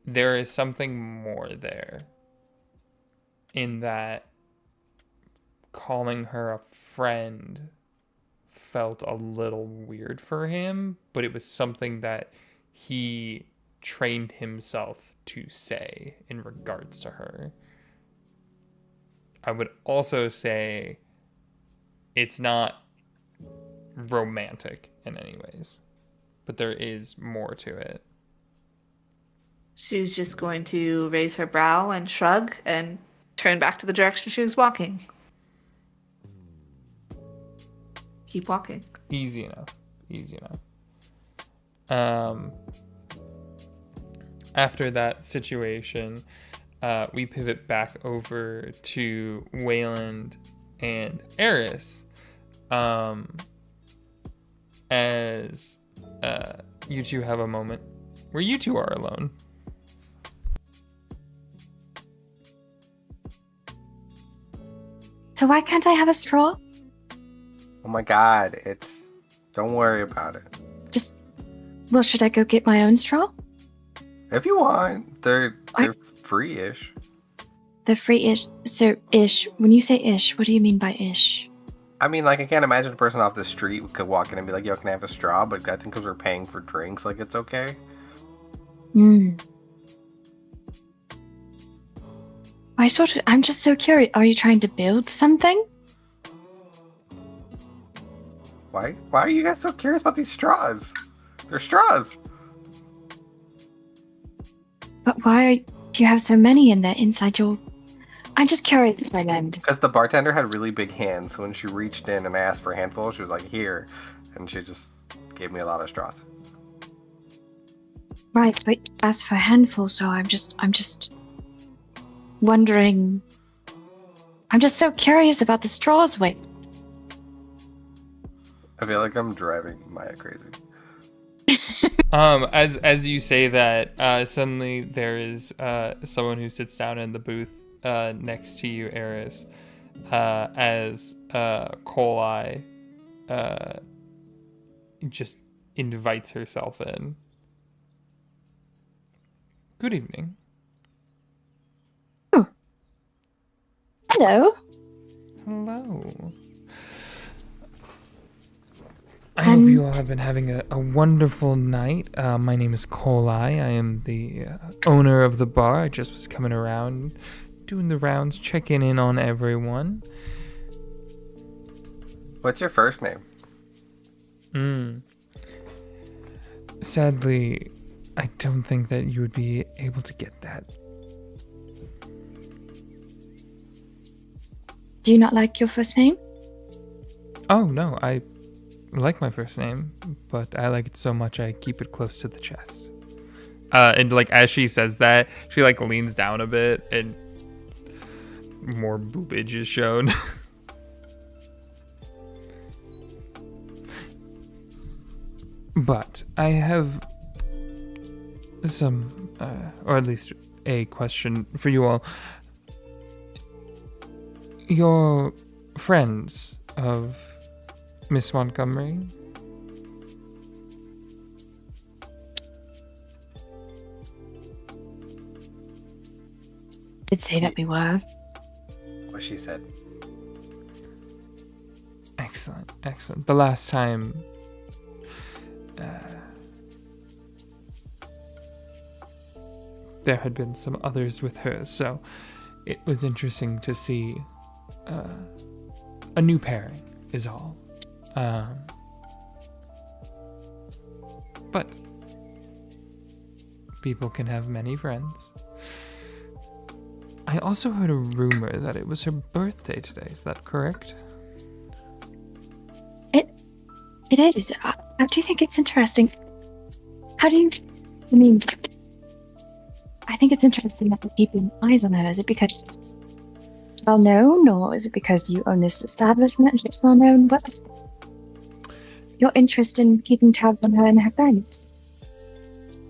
There is something more there, in that calling her a friend felt a little weird for him, but it was something that he trained himself to say in regards to her. I would also say it's not romantic in any ways, but there is more to it. She's just going to raise her brow and shrug and turn back to the direction she was walking. Keep walking. Easy enough. After that situation, we pivot back over to Wayland and Eris, as you two have a moment where you two are alone. So why can't I have a straw? Oh my god, don't worry about it. Well, should I go get my own straw? If you want, they're free-ish. They're free-ish. So, ish. When you say ish, what do you mean by ish? I mean, like, I can't imagine a person off the street could walk in and be like, yo, can I have a straw? But I think because we're paying for drinks, like, it's okay. I'm just so curious. Are you trying to build something? Why are you guys so curious about these straws? They're straws. But why do you have so many in there inside your... I'm just curious, my friend. Because the bartender had really big hands. So when she reached in and asked for a handful, she was like, here. And she just gave me a lot of straws. Right, but you asked for a handful, so I'm just wondering... I'm just so curious about the straws. Wait. I feel like I'm driving Maya crazy. As you say that, suddenly there is someone who sits down in the booth next to you, Eris, as Kolai just invites herself in. Good evening. Oh. Hello. Hello. I hope you all have been having a wonderful night. My name is Kolai. I am the owner of the bar. I just was coming around, doing the rounds, checking in on everyone. What's your first name? Sadly, I don't think that you would be able to get that. Do you not like your first name? Oh, no, I like my first name, but I like it so much I keep it close to the chest. And like as she says that, she like leans down a bit and more boobage is shown. But I have some, or at least a question for you all. You're friends of Miss Montgomery? Did say that we were. What she said. Excellent, excellent. The last time there had been some others with her, so it was interesting to see a new pairing is all. But people can have many friends. I also heard a rumor that it was her birthday today. Is that correct? It is. I do think it's interesting. I mean, I think it's interesting that you're keeping eyes on her. Is it because it's well known, or is it because you own this establishment and it's well known? What's your interest in keeping tabs on her and her friends?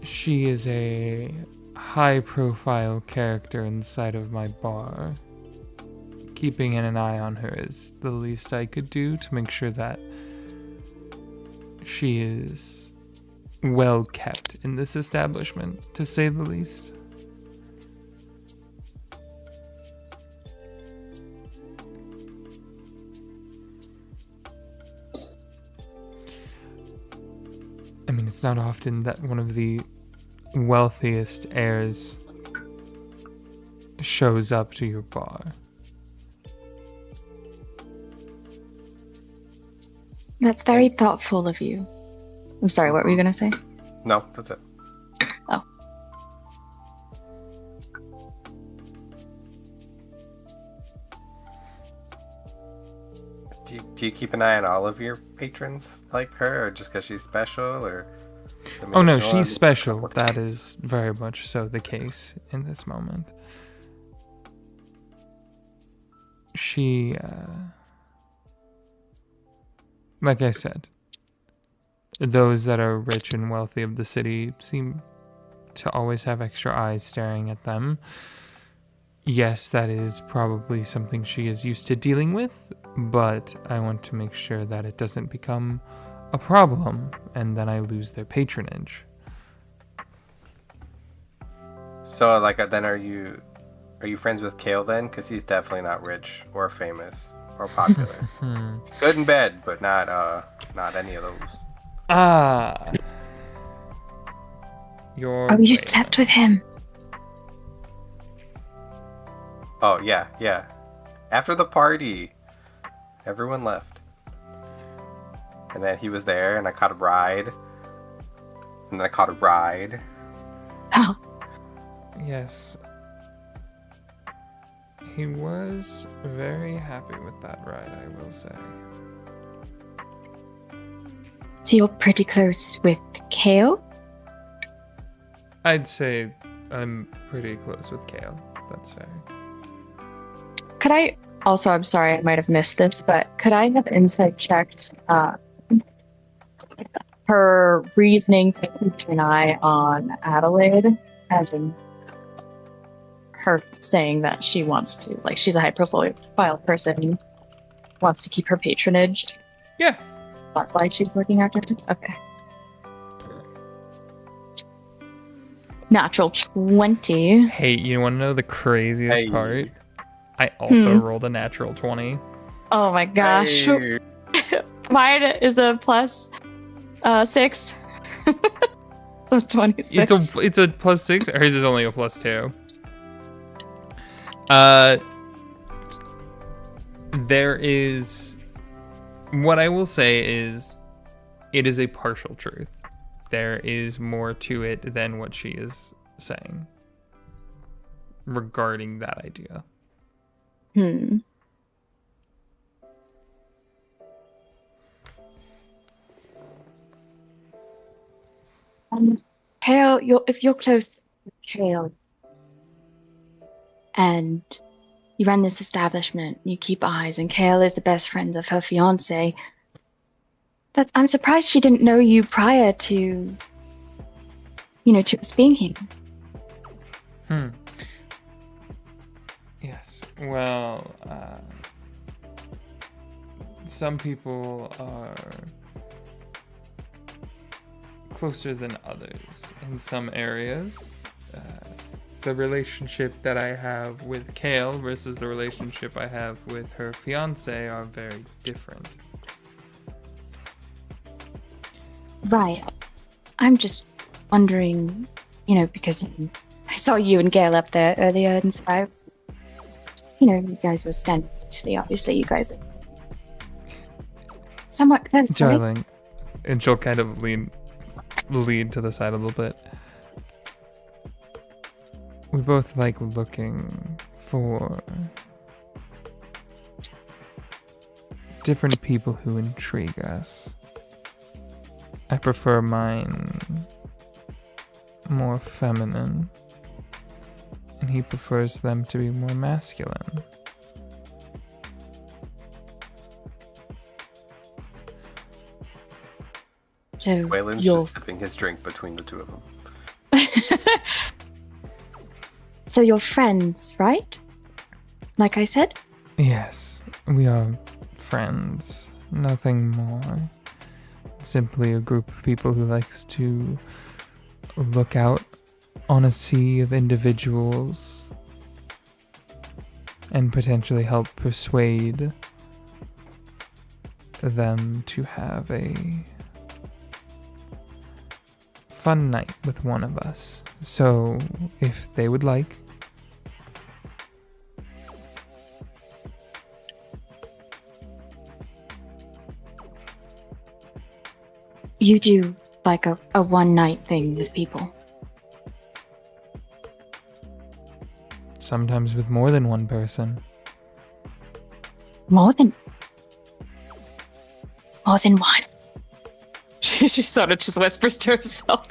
She is a high-profile character inside of my bar. Keeping an eye on her is the least I could do to make sure that she is well kept in this establishment, to say the least. I mean, it's not often that one of the wealthiest heirs shows up to your bar. That's very thoughtful of you. I'm sorry, what were you going to say? No, that's it. Oh. Do you keep an eye on all of your patrons like her, or just because she's special, or? Oh no, she's special. That is very much so the case in this moment. She, like I said, those that are rich and wealthy of the city seem to always have extra eyes staring at them. Yes, that is probably something she is used to dealing with, but I want to make sure that it doesn't become a problem and then I lose their patronage. So, like, then are you friends with Kale then? Because he's definitely not rich or famous or popular. Good and bad, but not any of those. Ah. Oh, you slept with him. Oh, yeah. After the party, everyone left. And then he was there, and I caught a ride. And then I caught a ride. Oh. Yes. He was very happy with that ride, I will say. So you're pretty close with Kale? I'd say I'm pretty close with Kale. That's fair. Could I also, I'm sorry, I might have missed this, but could I have insight checked her reasoning for keeping an eye on Adelaide, as in her saying that she wants to, like, she's a high profile person, wants to keep her patronage? Yeah. That's why she's looking after her? Okay. Natural 20. Hey, you want to know the craziest part? I also rolled a natural 20. Oh my gosh. Hey. Mine is a plus 6. So 26. It's a plus 6, or his is only a plus 2. There is... What I will say is, it is a partial truth. There is more to it than what she is saying regarding that idea. Kale, if you're close with Kale and you run this establishment, you keep eyes, and Kale is the best friend of her fiance, I'm surprised she didn't know you prior to, to us being here. Yes. Well, some people are closer than others in some areas. The relationship that I have with Kale versus the relationship I have with her fiance are very different. Right. I'm just wondering, because I saw you and Gail up there earlier, and so I was, you guys were standing closely. Obviously, you guys are somewhat close, Darling, right? and she'll kind of lean to the side a little bit. We both like looking for different people who intrigue us. I prefer mine more feminine, and he prefers them to be more masculine. So Waylon's just sipping his drink between the two of them. So you're friends, right? Like I said? Yes, we are friends, nothing more. Simply a group of people who likes to look out on a sea of individuals and potentially help persuade them to have a fun night with one of us. So, if they would like, you do like a one night thing with people. Sometimes with more than one person. More than one. She sort of just whispers to herself.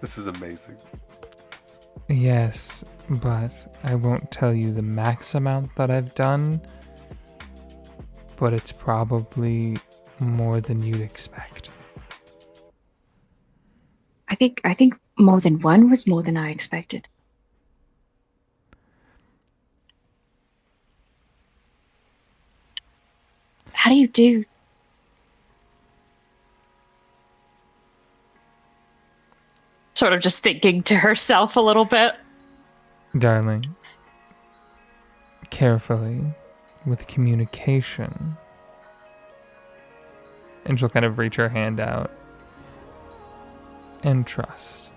This is amazing. Yes, but I won't tell you the max amount that I've done, but it's probably more than you'd expect. I think more than one was more than I expected. How do you do? Sort of just thinking to herself a little bit. Darling, carefully, with communication. And she'll kind of reach her hand out. And trust.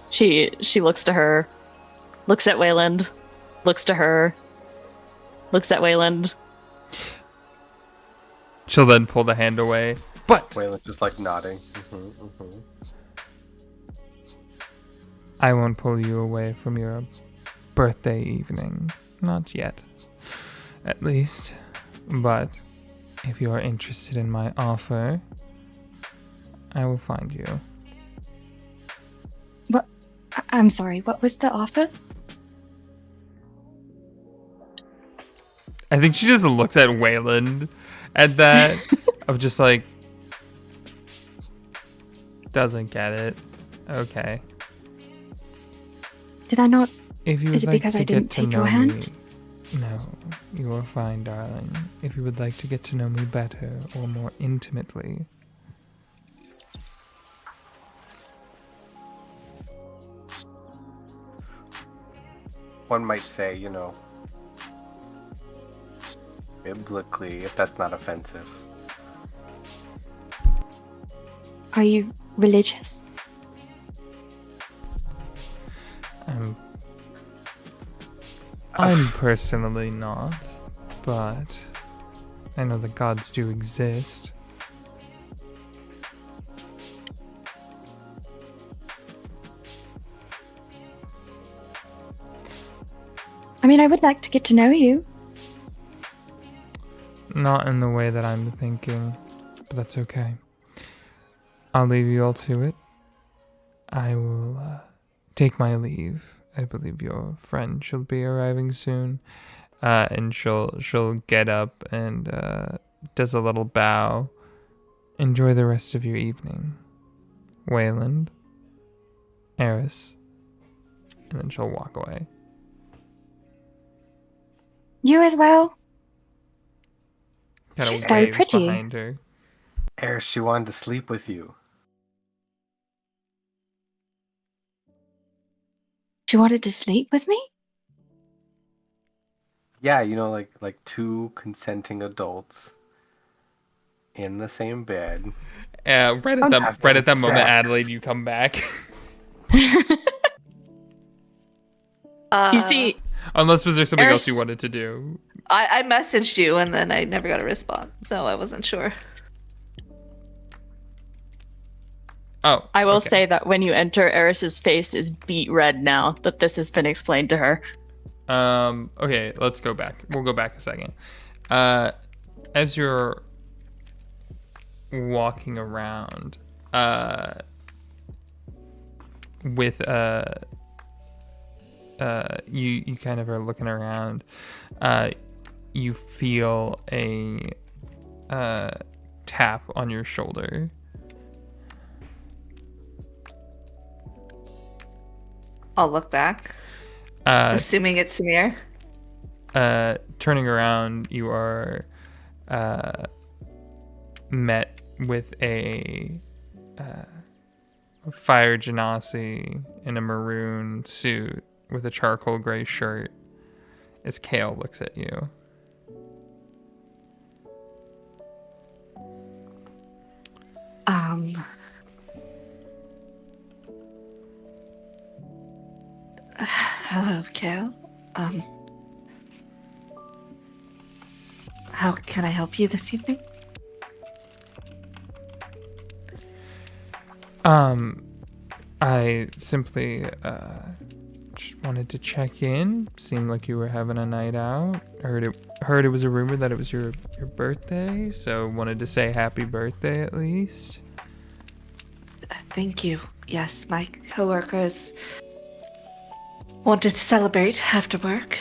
She looks to her, looks at Wayland, looks to her, looks at Wayland. She'll then pull the hand away. But Waylon just like nodding. I won't pull you away from your birthday evening. Not yet. At least. But if you are interested in my offer, I will find you. What? I'm sorry, what was the offer? I think she just looks at Wayland at that of just like doesn't get it. Okay. Did I not? If you Is would it like because to I get didn't to take know your hand? me- No, you are fine, darling. If you would like to get to know me better or more intimately, One might say, biblically, if that's not offensive. Are you religious? I'm personally not, but I know the gods do exist. I mean, I would like to get to know you. Not in the way that I'm thinking, but that's okay. I'll leave you all to it. I will take my leave. I believe your friend should be arriving soon, and she'll get up and does a little bow. Enjoy the rest of your evening, Wayland, Eris, and then she'll walk away. You as well. Kinda She's very waves pretty. behind her. Eris, she wanted to sleep with you. She wanted to sleep with me? Yeah, like two consenting adults in the same bed. Right at that moment, sex. Adelaide, you come back. You see, Unless was there something else you Eris- wanted to do? I messaged you and then I never got a response, so I wasn't sure. Oh, I will okay. say that when you enter, Eris's face is beet red now that this has been explained to her. Okay, let's go back. We'll go back a second. As you're walking around, with you kind of are looking around. You feel a tap on your shoulder. I'll look back, assuming it's Samir. Turning around, you are met with a fire genasi in a maroon suit with a charcoal gray shirt as Kale looks at you. Hello, Kale. Um, how can I help you this evening? I simply just wanted to check in. Seemed like you were having a night out. Heard it was a rumor that it was your birthday, so wanted to say happy birthday at least. Thank you. Yes, my coworkers wanted to celebrate after work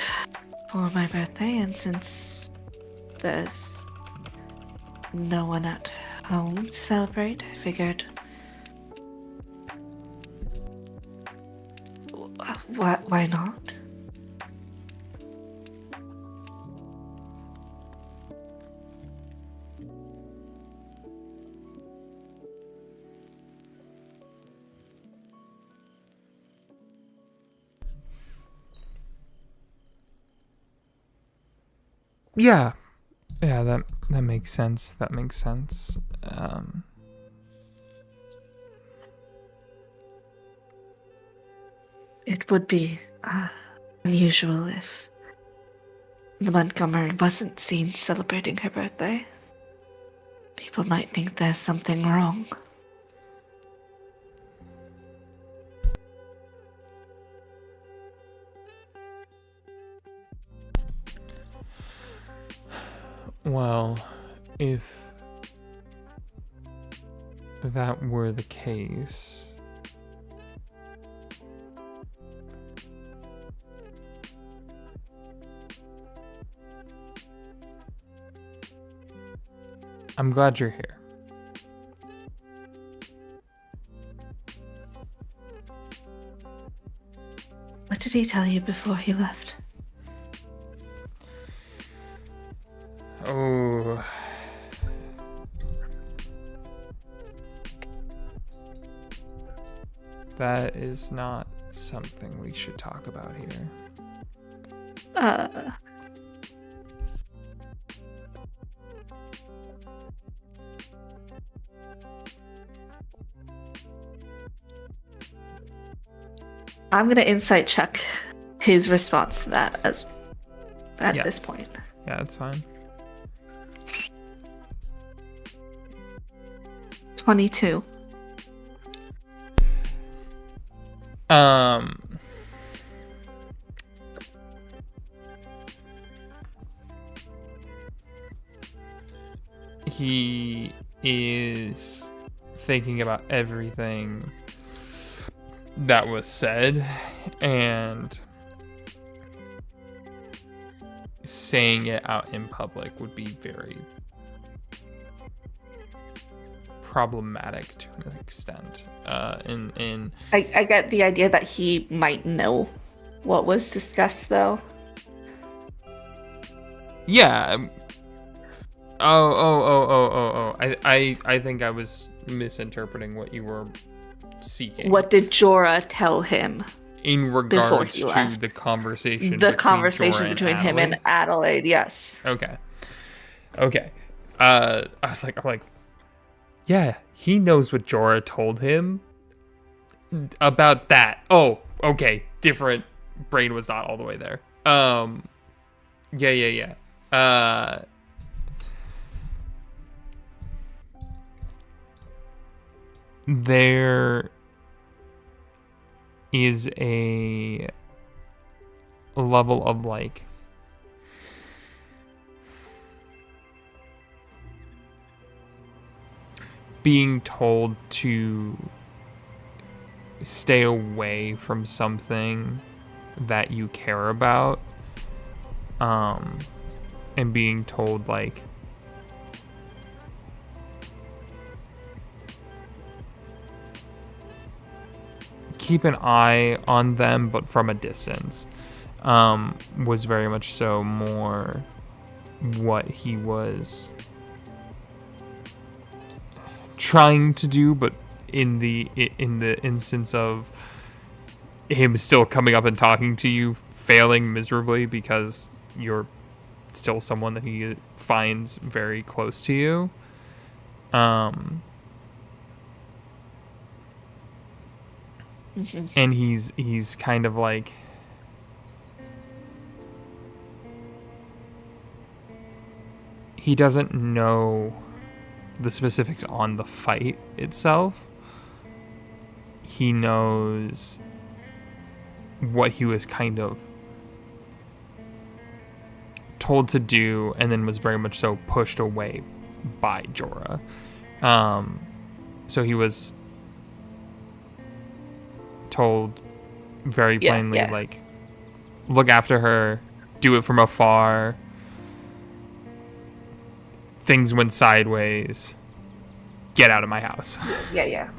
for my birthday, and since there's no one at home to celebrate, I figured why not? Yeah, that makes sense. That makes sense. It would be unusual if the Montgomery wasn't seen celebrating her birthday. People might think there's something wrong. Well, if that were the case, I'm glad you're here. What did he tell you before he left? Oh. That is not something we should talk about here. I'm gonna insight check his response to that at Yeah. this point. Yeah, that's fine. 22. He is thinking about everything that was said and saying it out in public would be very problematic to an extent. I get the idea that he might know what was discussed, though. Yeah. Oh. I think I was misinterpreting what you were seeking. What did Jorah tell him? In regards he to left? the conversation The between conversation Jorah between him Adelaide? and Adelaide, yes. Okay. I was like, yeah, he knows what Jorah told him about that. Oh, okay. Different. Brain was not all the way there. Yeah. There is a level of like being told to stay away from something that you care about, and being told like keep an eye on them but from a distance, was very much so more what he was trying to do, but in the instance of him still coming up and talking to you, failing miserably because you're still someone that he finds very close to you. And he's kind of like he doesn't know the specifics on the fight itself. He knows what he was kind of told to do and then was very much so pushed away by Jorah. So he was told very plainly, like, look after her, do it from afar. Things went sideways. Get out of my house. Yeah,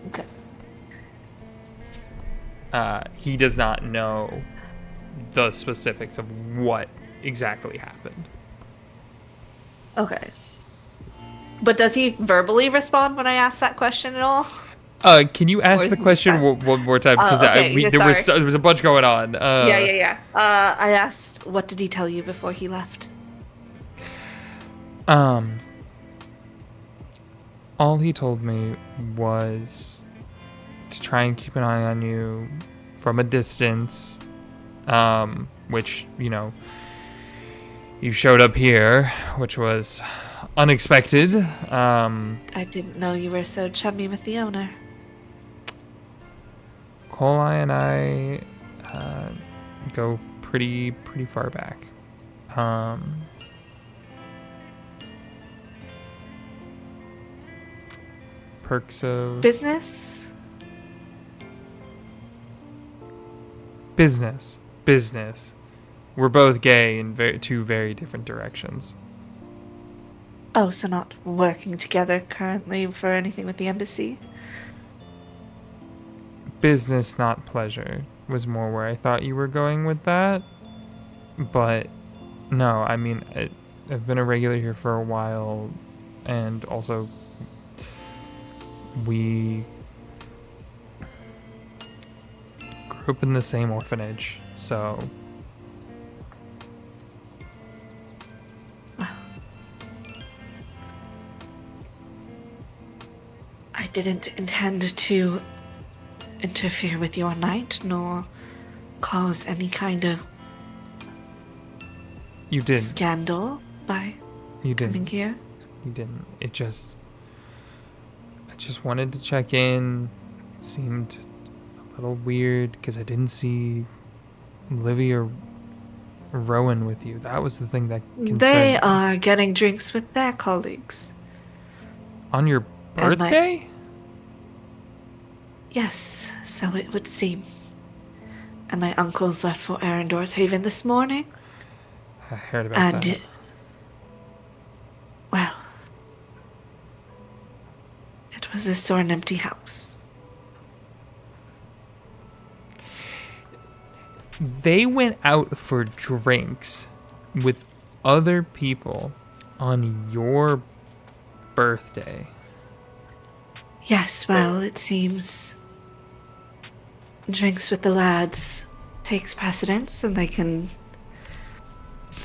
okay. He does not know the specifics of what exactly happened. Okay. But does he verbally respond when I ask that question at all? Can you ask the question one more time? Because there was a bunch going on. Yeah. I asked, what did he tell you before he left? All he told me was to try and keep an eye on you from a distance, which, you know, you showed up here, which was unexpected. I didn't know you were so chummy with the owner. Kolai and I go pretty far back. Perks of business. We're both gay in two very different directions. Oh, so not working together currently for anything with the embassy? Business, not pleasure, was more where I thought you were going with that. But no, I mean, I've been a regular here for a while, and also we grew up in the same orphanage, so... I didn't intend to interfere with your night, nor cause any kind of scandal by coming here. You didn't. I just wanted to check in. It seemed a little weird because I didn't see Livy or Rowan with you. That was the thing that concerned They me. are getting drinks with their colleagues. On your birthday? Yes, so it would seem. And my uncles left for Arendor's Haven this morning. I heard about that. Well, it was a sore and empty house. They went out for drinks with other people on your birthday. Yes, well, it seems drinks with the lads takes precedence, and they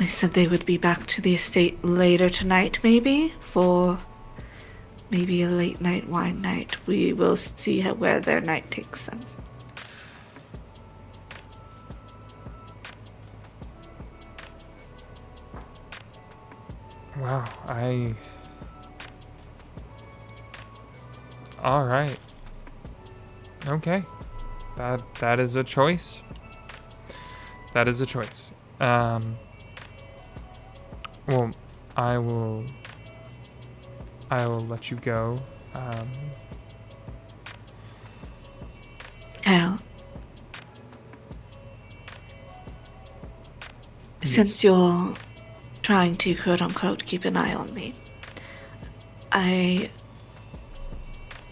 said they would be back to the estate later tonight, maybe, for maybe a late night wine night. We will see where their night takes them. Wow, all right. Okay. That is a choice. Well, I will let you go. Al, since you're trying to, quote-unquote, keep an eye on me, I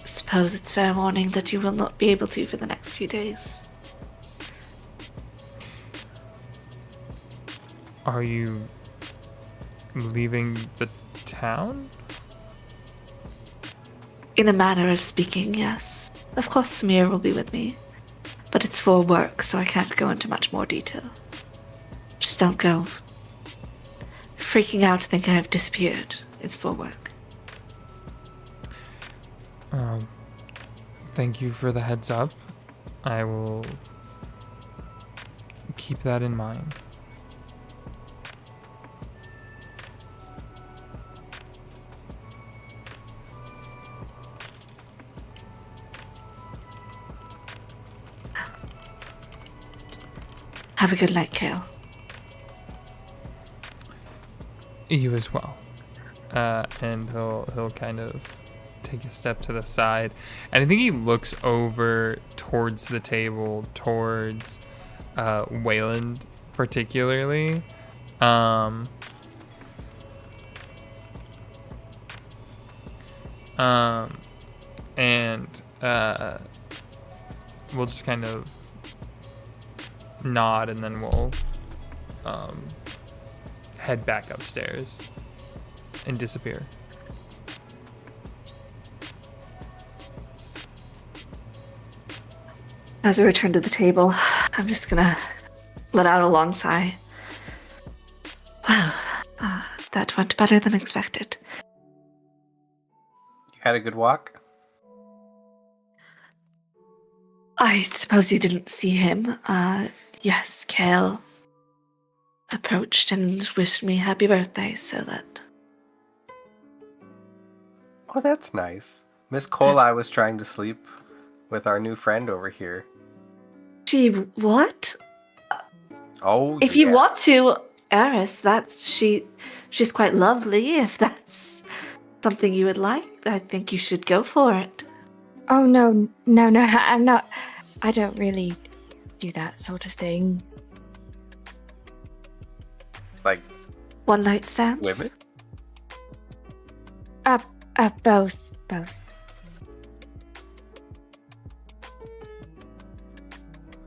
suppose it's fair warning that you will not be able to for the next few days. Are you leaving the town? In a manner of speaking, yes. Of course, Samir will be with me, but it's for work, so I can't go into much more detail. Just don't go freaking out to think I have disappeared. It's for work. Thank you for the heads up. I will keep that in mind. Have a good night, Kale. You as well. And he'll kind of take a step to the side, and I think he looks over towards the table, towards Wayland particularly. And we'll just kind of nod, and then we'll head back upstairs and disappear. As I return to the table, I'm just gonna let out a long sigh. Wow, that went better than expected. You had a good walk? I suppose you didn't see him. Yes, Kale approached and wished me happy birthday, so that... Oh, that's nice. Miss Coli was trying to sleep with our new friend over here. She what? Oh, If you want to, Eris, she's quite lovely. If that's something you would like, I think you should go for it. Oh, no, I'm not. I don't really do that sort of thing. Like One night stands? women? Both.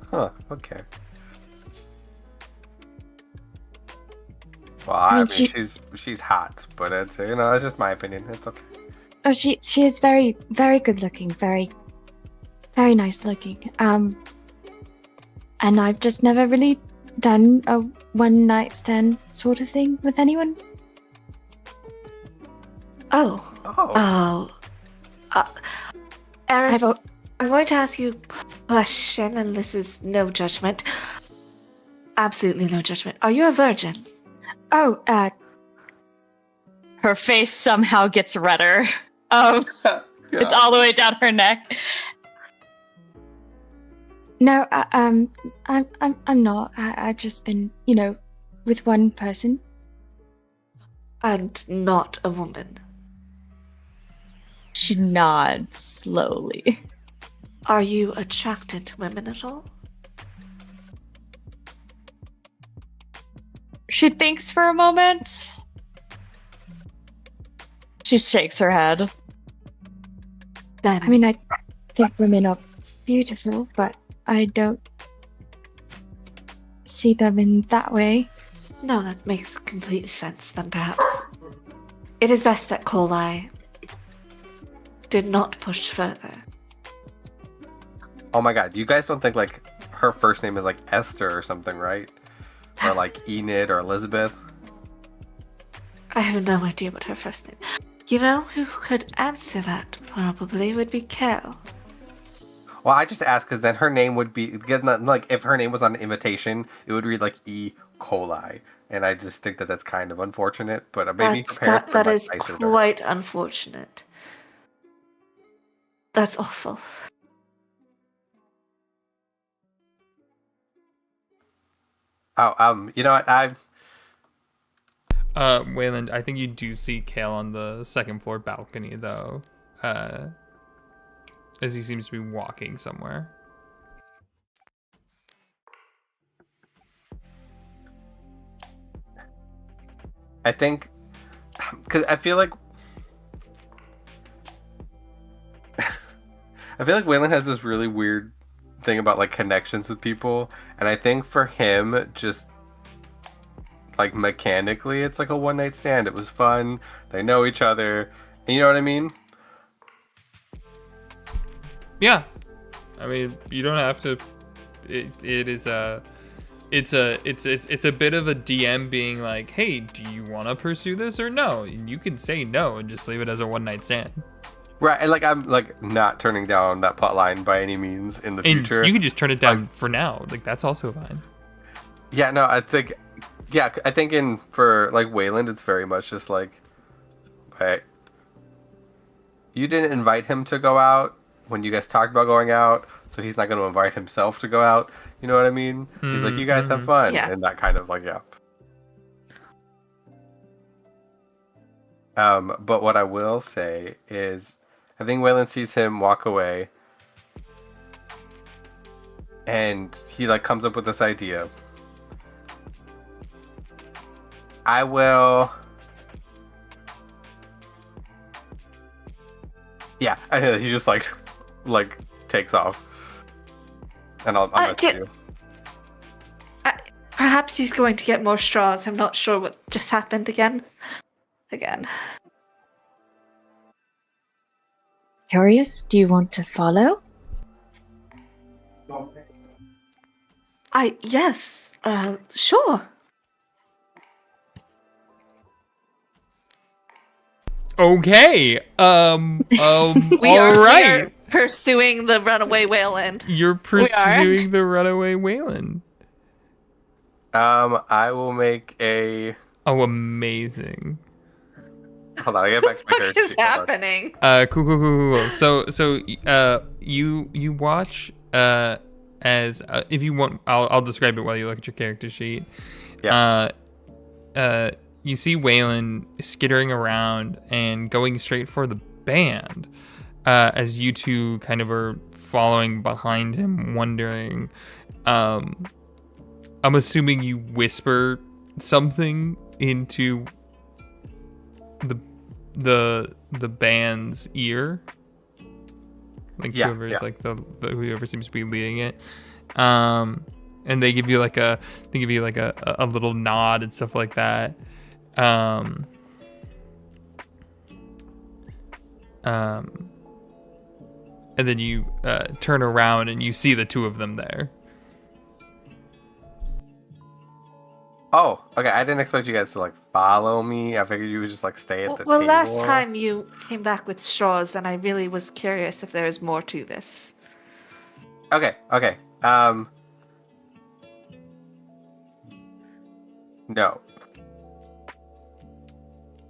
Huh, okay. Well, I mean, she's hot, but it's, that's just my opinion. It's okay. Oh, she is very, very good looking, very, very nice looking. And I've just never really done a one night stand sort of thing with anyone. Oh. Eris, I'm going to ask you a question, and this is no judgment. Absolutely no judgment. Are you a virgin? Oh, her face somehow gets redder. It's all the way down her neck. No, I'm not. I've just been, with one person. And not a woman. She nods slowly. Are you attracted to women at all? She thinks for a moment. She shakes her head. Then, I mean, I think women are beautiful, but I don't see them in that way. no, that makes complete sense then, perhaps. It is best that Coli did not push further. Oh my god, you guys don't think, like, her first name is, like, Esther or something, right? Or, like, Enid or Elizabeth? I have no idea what her first name. You know who could answer that probably would be Kel. Well, I just asked because then her name would be, like, if her name was on the invitation, it would read, like, E. coli. And I just think that that's kind of unfortunate, but maybe prepare for that much is nicer quite unfortunate. That's awful. Oh, you know what? Wayland, I think you do see Kale on the second floor balcony, though, as he seems to be walking somewhere. I think, because I feel like Wayland has this really weird thing about, like, connections with people, and I think for him, just, like, mechanically, it's like a one night stand. It was fun. They know each other. And you know what I mean? Yeah, I mean, you don't have to. It's a bit of a DM being like, hey, do you want to pursue this or no? And you can say no and just leave it as a one night stand. Right, and, like, I'm, like, not turning down that plot line by any means in the future. You can just turn it down for now. Like, that's also fine. Yeah, no, I think for, like, Wayland, it's very much just like, hey, you didn't invite him to go out when you guys talked about going out, so he's not going to invite himself to go out. You know what I mean? He's like, you guys have fun, Yeah. and that kind of like, yeah. But what I will say is, I think Waylon sees him walk away, and he like comes up with this idea. I will. Yeah, I know. He just like takes off, and I'll message you. Perhaps he's going to get more straws. I'm not sure what just happened again. Curious, do you want to follow? Yes. Sure. Okay. We All are right. pursuing the runaway Wayland. You're pursuing the runaway Wayland. I will make a. Oh, amazing. Hold on, I get back to my What character is sheet. Hold on. happening? Cool. So, you watch, as if you want, I'll describe it while you look at your character sheet. Yeah. You see Waylon skittering around and going straight for the band, as you two kind of are following behind him, wondering. I'm assuming you whisper something into the band's ear, like whoever's like the whoever seems to be leading it, and they give you like a little nod and stuff like that, and then you turn around and you see the two of them there. Oh, okay. I didn't expect you guys to like follow me. I figured you would just like stay at the table. Well, last time you came back with straws, and I really was curious if there is more to this. Okay. No.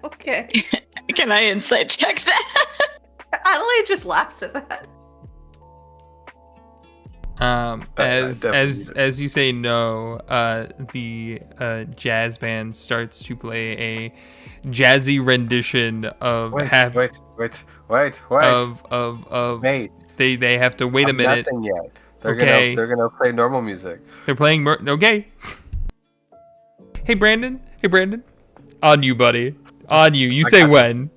Okay. Can I insight check that? Adelaide just laughs at that. As you say no, the jazz band starts to play a jazzy rendition of Wait. of Mate, they have to wait a minute. Nothing yet. They're Okay. gonna play normal music. They're playing okay. Hey Brandon, on you, buddy, on you. You say when.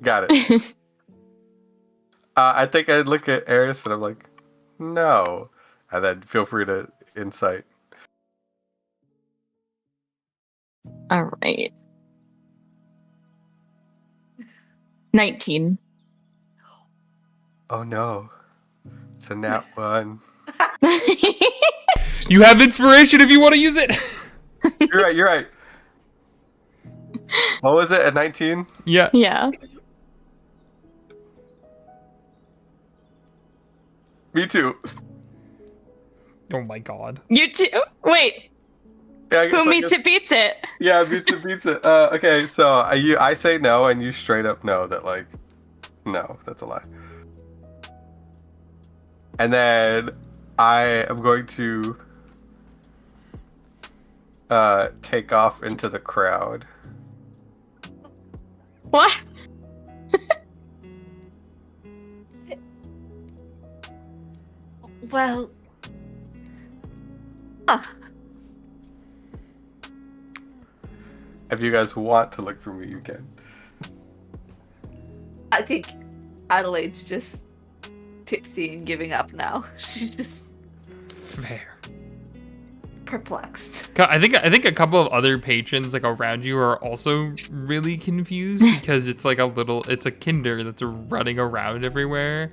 Got it. I think I look at Eris and I'm like, no, and then feel free to insight. All right. 19. Oh no, it's a nat one. You have inspiration if you want to use it. You're right. What was it, a 19? Yeah. Yeah. Me too. Oh my god. You too? Wait. Yeah, Who meets it beats it. Yeah, beats it. Okay, so I say no, and you straight up know that, like, no, that's a lie. And then I am going to take off into the crowd. What? Well, If you guys want to look for me, you can. I think Adelaide's just tipsy and giving up now. She's just Fair. perplexed. I think a couple of other patrons like around you are also really confused because it's like it's a kinder that's running around everywhere.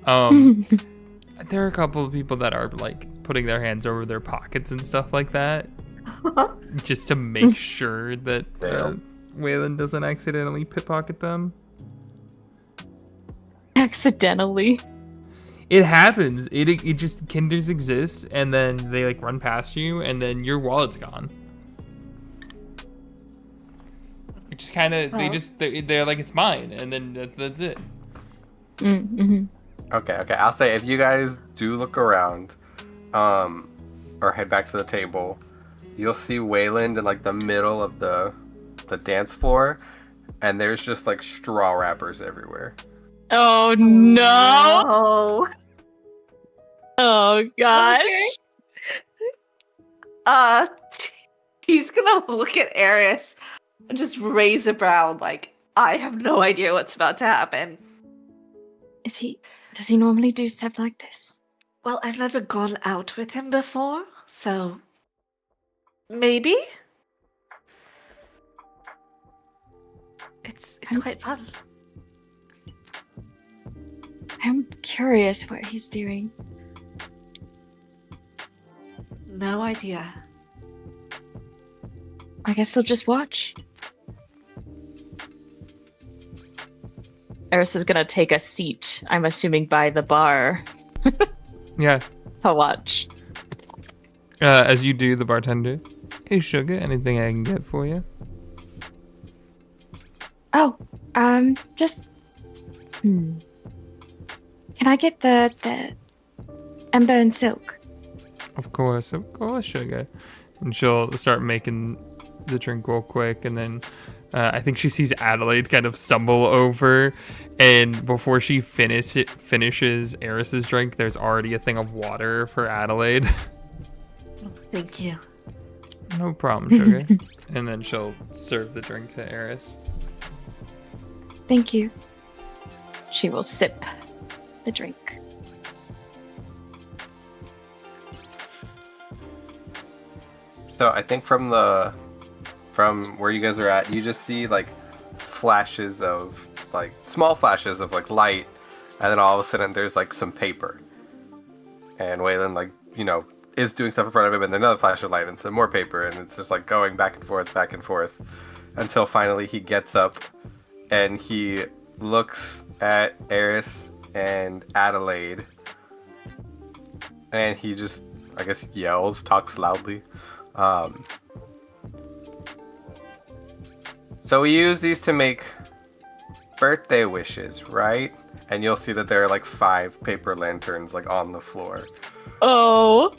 There are a couple of people that are like putting their hands over their pockets and stuff like that, just to make sure that Waylon doesn't accidentally pickpocket them. Accidentally. It happens. It just kinders exist, and then they like run past you, and then your wallet's gone. It just kind of they're like it's mine, and then that's it. Mm-hmm. Okay. I'll say if you guys do look around, or head back to the table, you'll see Wayland in like the middle of the dance floor, and there's just like straw wrappers everywhere. Oh no! Oh. Oh gosh! Okay. He's gonna look at Eris and just raise a brow like, I have no idea what's about to happen. Does he normally do stuff like this? Well, I've never gone out with him before, so maybe? It's quite fun. I'm curious what he's doing. No idea. I guess we'll just watch. Eris is gonna take a seat, I'm assuming by the bar, Yeah. to watch. As you do, the bartender. Hey, sugar, anything I can get for you? Oh, just... Can I get the Ember and Silk? Of course, sugar. And she'll start making the drink real quick, and then I think she sees Adelaide kind of stumble over, and before she finishes Eris's drink, there's already a thing of water for Adelaide. Oh, thank you. No problem, sugar. And then she'll serve the drink to Eris. Thank you. She will sip the drink. So I think from where you guys are at, you just see like flashes of like small flashes of like light, and then all of a sudden there's like some paper, and Waylon like is doing stuff in front of him, and then another flash of light and some more paper, and it's just like going back and forth until finally he gets up and he looks at Eris and Adelaide, and he just, I guess, talks loudly. So we use these to make birthday wishes, right? And you'll see that there are like 5 paper lanterns like on the floor. Oh.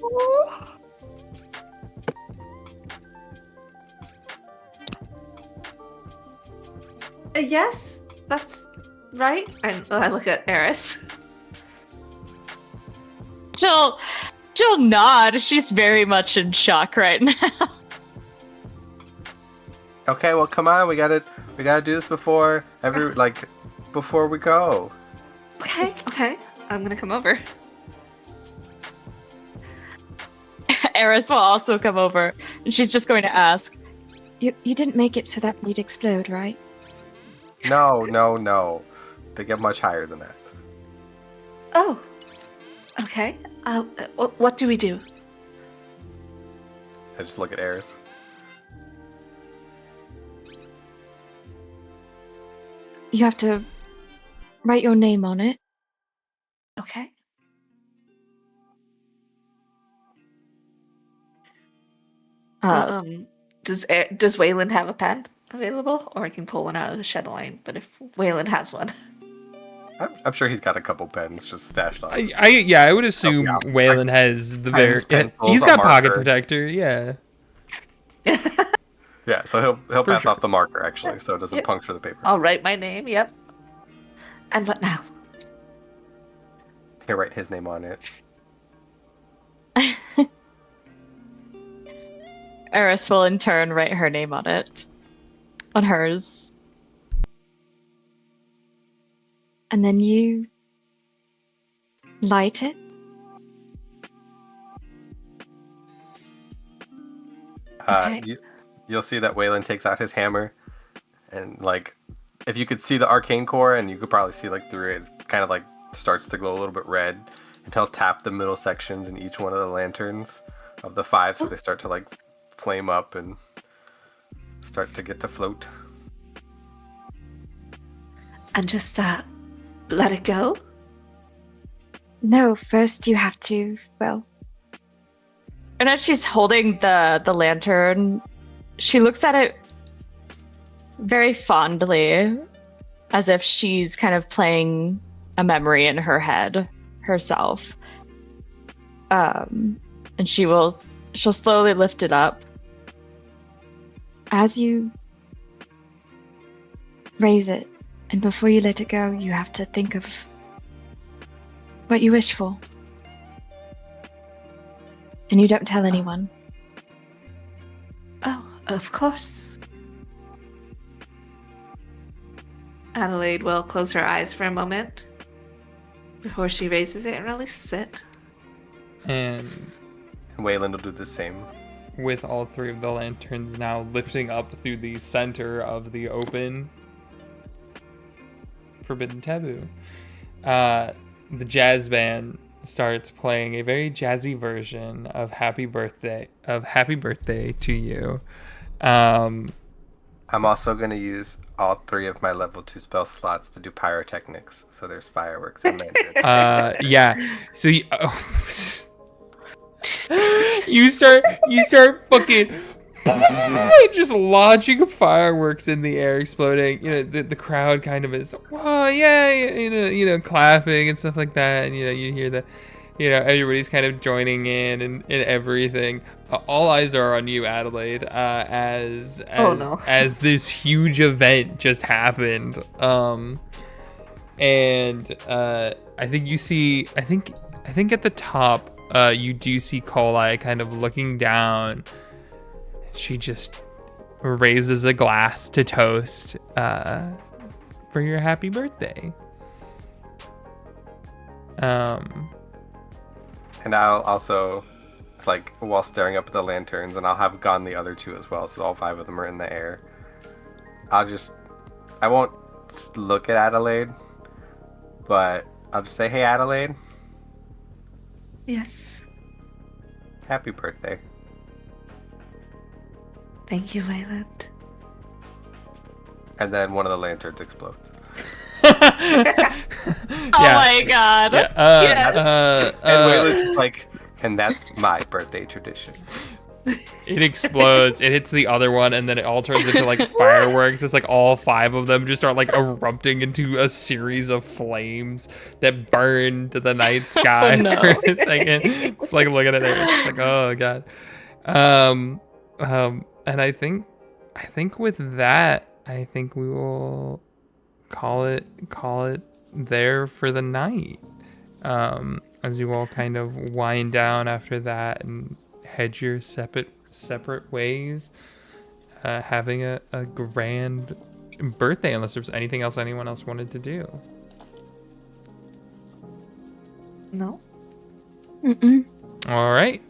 Yes, that's right. And I look at Eris. She'll nod. She's very much in shock right now. Okay, well, come on, we gotta do this before we go. Okay. I'm gonna come over. Eris will also come over, and she's just going to ask, You didn't make it so that we'd explode, right? No. They get much higher than that. Oh, okay. What do we do? I just look at Eris. You have to write your name on it. Okay. Does Waylon have a pen available, or I can pull one out of the shed line? But if Waylon has one, I'm sure he's got a couple pens just stashed on. I would assume Waylon has the very. He's got pocket protector. Yeah. Yeah, so he'll pass sure. off the marker actually, so it doesn't puncture the paper. I'll write my name. Yep. And what now? He'll write his name on it. Eris will in turn write her name on it. On hers. And then you light it. Okay. You'll see that Waylon takes out his hammer, and like, if you could see the arcane core, and you could probably see like through it, it kind of like starts to glow a little bit red, and he'll tap the middle sections in each one of the lanterns of the 5, so they start to like flame up and start to get to float. And just let it go? No, first you have to, well... And as she's holding the lantern, she looks at it very fondly, as if she's kind of playing a memory in her head herself. And she'll slowly lift it up. As you raise it, and before you let it go, you have to think of what you wish for. And you don't tell anyone. Oh, of course. Adelaide will close her eyes for a moment before she raises it and releases it. And Waylon will do the same. with all three of the lanterns now lifting up through the center of the open Forbidden Taboo, the jazz band starts playing a very jazzy version of Happy Birthday to You. I'm also going to use all 3 of my level 2 spell slots to do pyrotechnics. So there's fireworks and lanterns. Yeah. So you start fucking just launching fireworks in the air, exploding. You know, the crowd kind of is, whoa, yeah, you know, clapping and stuff like that. And you hear the, everybody's kind of joining in and everything. All eyes are on you, Adelaide, as this huge event just happened. And I think you see, I think at the top, you do see Kolai kind of looking down. She just raises a glass to toast for your happy birthday. And I'll also, like, while staring up at the lanterns, and I'll have gone the other 2 as well, so all 5 of them are in the air. I won't look at Adelaide, but I'll just say, hey, Adelaide. Yes. Happy birthday. Thank you, Violet. And then one of the lanterns explodes. Oh my god. Yeah, Yes. And Waylon's just like, and that's my birthday tradition. It explodes. It hits the other one, and then it all turns into like fireworks. It's like all 5 of them just start like erupting into a series of flames that burn to the night sky for a second. It's like looking at it. It's like, oh god. And I think with that, I think we will call it there for the night. As you all kind of wind down after that and head your separate ways, having a grand birthday, unless there's anything else anyone else wanted to do. No. Mm-mm. All right,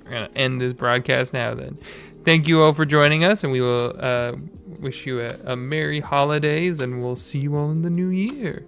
we're gonna end this broadcast now then. Thank you all for joining us, and we will wish you a merry holidays, and we'll see you all in the new year.